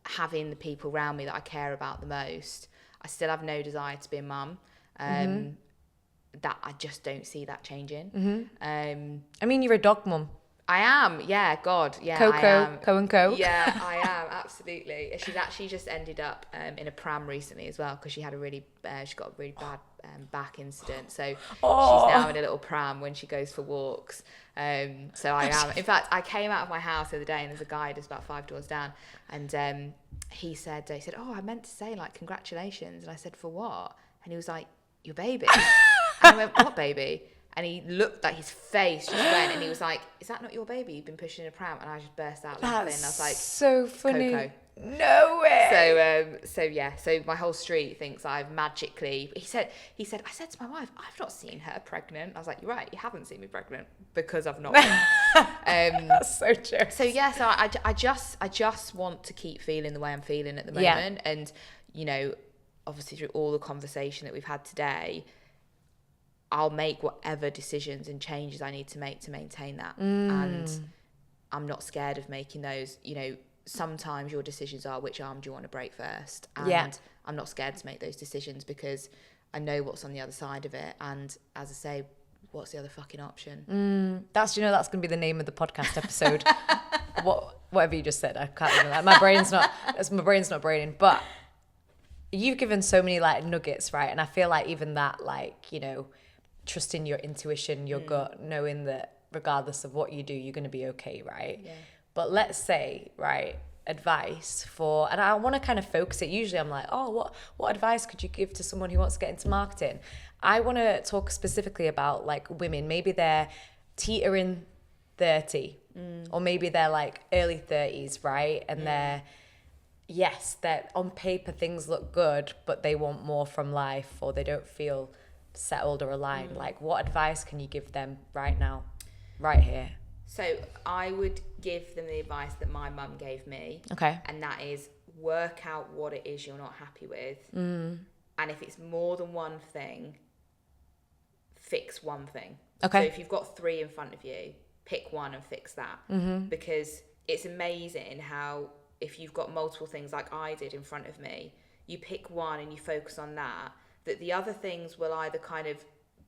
having the people around me that I care about the most. I still have no desire to be a mum. That I just don't see that changing.
I mean, you're a dog mum.
I am, yeah, God, yeah,
Co&Co,
I am.
Co&Co.
Yeah, I am, absolutely. She's actually just ended up in a pram recently as well because she got a really bad back incident. So she's now in a little pram when she goes for walks. So I am. In fact, I came out of my house the other day and there's a guy just about 5 doors down, and he said, "Oh, I meant to say like congratulations," and I said, "For what?" And he was like, "Your baby." And I went, "What baby?" And he looked like his face just went, and he was like, "Is that not your baby you've been pushing in a pram?" And I just burst out laughing. And I was like,
so funny.
Co&Co.
No way.
So my whole street thinks I've magically. He said, I said to my wife, "I've not seen her pregnant." I was like, "You're right, you haven't seen me pregnant because I've not."
That's so true.
So yeah, so I just want to keep feeling the way I'm feeling at the moment, and you know, obviously through all the conversation that we've had today, I'll make whatever decisions and changes I need to make to maintain that. And I'm not scared of making those. You know, sometimes your decisions are, which arm do you want to break first? And I'm not scared to make those decisions because I know what's on the other side of it. And as I say, what's the other fucking option?
That's going to be the name of the podcast episode. Whatever you just said, I can't remember that. My brain's not braining, but you've given so many like nuggets, right? And I feel like even that, like, you know, trusting your intuition, your gut, knowing that regardless of what you do, you're going to be okay, right? Yeah. But let's say, right, advice for, and I want to kind of focus it. Usually I'm like, oh, what advice could you give to someone who wants to get into marketing? I want to talk specifically about like women. Maybe they're teetering 30 or maybe they're like early 30s, right? And they're on paper things look good, but they want more from life, or they don't feel settled or aligned. Like, what advice can you give them right now, right here?
So I would give them the advice that my mum gave me. Okay. And that is, work out what it is you're not happy with. And if it's more than one thing, fix one thing. Okay. So if you've got 3 in front of you, pick one and fix that. Because it's amazing how if you've got multiple things like I did in front of me, you pick one and you focus on that the other things will either kind of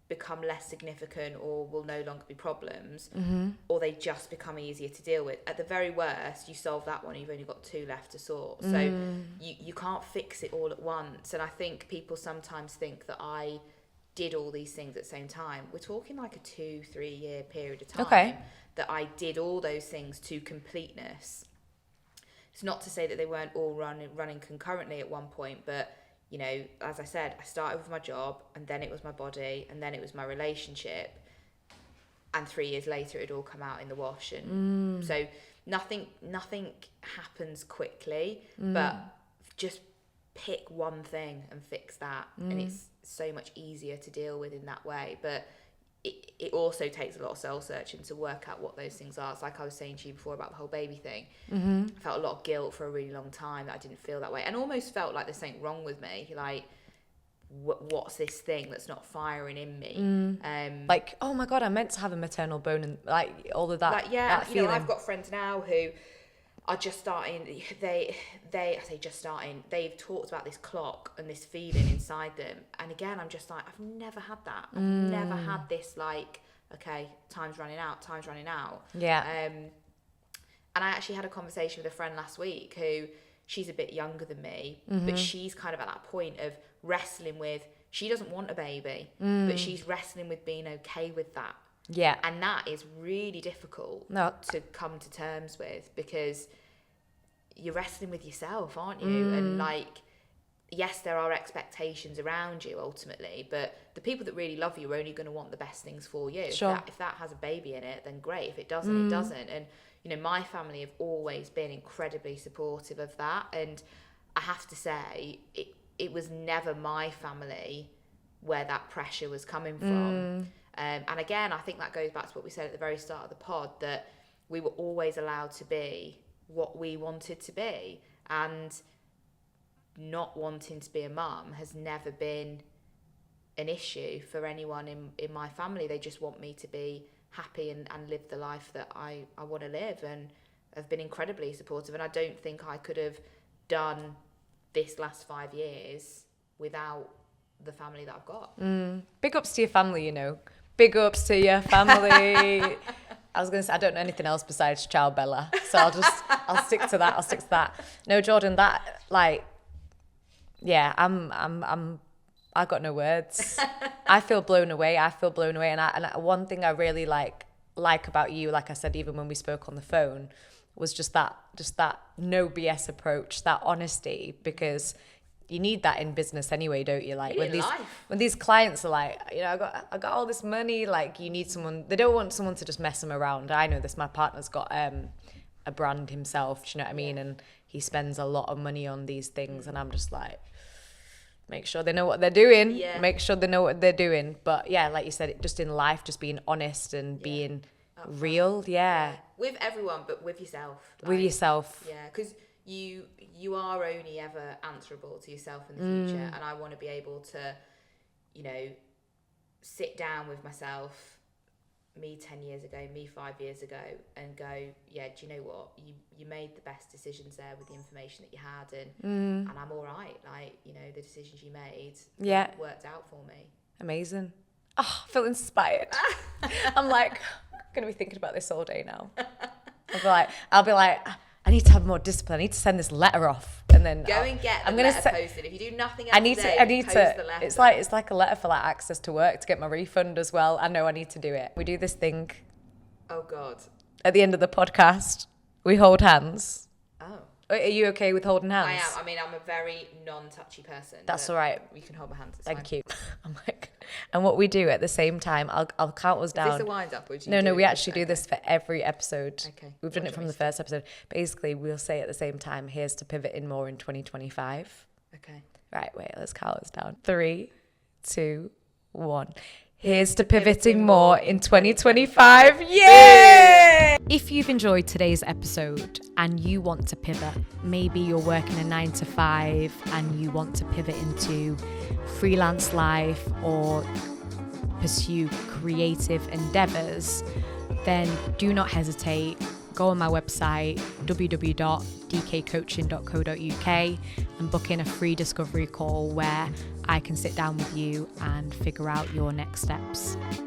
become less significant or will no longer be problems, or they just become easier to deal with. At the very worst, you solve that one, you've only got 2 left to sort. So you can't fix it all at once. And I think people sometimes think that I did all these things at the same time. We're talking like a 2-3 year period of time that I did all those things to completeness. It's not to say that they weren't all running concurrently at one point, but you know, as I said, I started with my job, and then it was my body, and then it was my relationship. and 3 years later it'd all come out in the wash. And so nothing happens quickly, but just pick one thing and fix that, and it's so much easier to deal with in that way. But it also takes a lot of soul searching to work out what those things are. It's like I was saying to you before about the whole baby thing. I felt a lot of guilt for a really long time that I didn't feel that way, and almost felt like there's something wrong with me. Like, what's this thing that's not firing in me?
Like, oh my God, I meant to have a maternal bone, and like all of that.
Like, yeah,
that
you know,
feeling.
I've got friends now who are just starting. I say just starting. They've talked about this clock and this feeling inside them, and again, I'm just like, I've never had that. I've never had this, like, okay, time's running out.
Yeah.
And I actually had a conversation with a friend last week who, she's a bit younger than me, but she's kind of at that point of wrestling with, she doesn't want a baby, but she's wrestling with being okay with that.
Yeah.
And that is really difficult to come to terms with, because you're wrestling with yourself, aren't you? And like, yes, there are expectations around you ultimately, but the people that really love you are only going to want the best things for you.
Sure.
If that has a baby in it, then great. If it doesn't, it doesn't. And, you know, my family have always been incredibly supportive of that. And I have to say, it was never my family where that pressure was coming from. And again, I think that goes back to what we said at the very start of the pod, that we were always allowed to be what we wanted to be. And not wanting to be a mum has never been an issue for anyone in my family. They just want me to be happy and live the life that I want to live, and have been incredibly supportive. And I don't think I could have done this last 5 years without the family that I've got.
Big ups to your family, you know. Big ups to your family. I was going to say, I don't know anything else besides Ciao Bella. So I'll stick to that. No, Jordan, that, like, yeah, I've got no words. I feel blown away. And one thing I really like about you, like I said, even when we spoke on the phone, was just that no BS approach, that honesty, because you need that in business anyway, don't you? Like when these clients are like, you know, I got all this money, like, you need someone, they don't want someone to just mess them around. I know this, my partner's got a brand himself, do you know what I mean? And he spends a lot of money on these things, and I'm just like, make sure they know what they're doing. Yeah. Make sure they know what they're doing. But yeah, like you said, just in life, just being honest and being real. Yeah.
With everyone, but with yourself.
With yourself.
Yeah, because you are only ever answerable to yourself in the future. And I want to be able to, you know, sit down with myself, me 10 years ago, me 5 years ago, and go, yeah, do you know what? You made the best decisions there with the information that you had, and I'm all right. Like, you know, the decisions you made worked out for me. Amazing.
Oh, I feel inspired. I'm like, I'm going to be thinking about this all day now. I'll be like, I need to have more discipline. I need to send this letter off, and then
and get the letter posted. If you do nothing else today,
I need
post
to.
The letter.
It's like a letter for like access to work to get my refund as well. I know I need to do it. We do this thing.
Oh God.
At the end of the podcast, we hold hands.
Oh.
Are you okay with holding hands?
I am. I mean, I'm a very non-touchy person.
That's all right.
You can hold my hands.
Thank you. I'm like, and what we do at the same time, I'll count us down.
Is this a wind up? Or
No, we actually do this for every episode.
Okay.
We've done it from the first episode. Basically, we'll say at the same time, here's to pivoting more in 2025.
Okay.
Right, wait, let's count us down. 3, 2, 1. Here's to pivoting more in 2025. Yay! If you've enjoyed today's episode and you want to pivot, maybe you're working a 9 to 5 and you want to pivot into freelance life or pursue creative endeavors, then do not hesitate. Go on my website, www.dkcoaching.co.uk, and book in a free discovery call where I can sit down with you and figure out your next steps.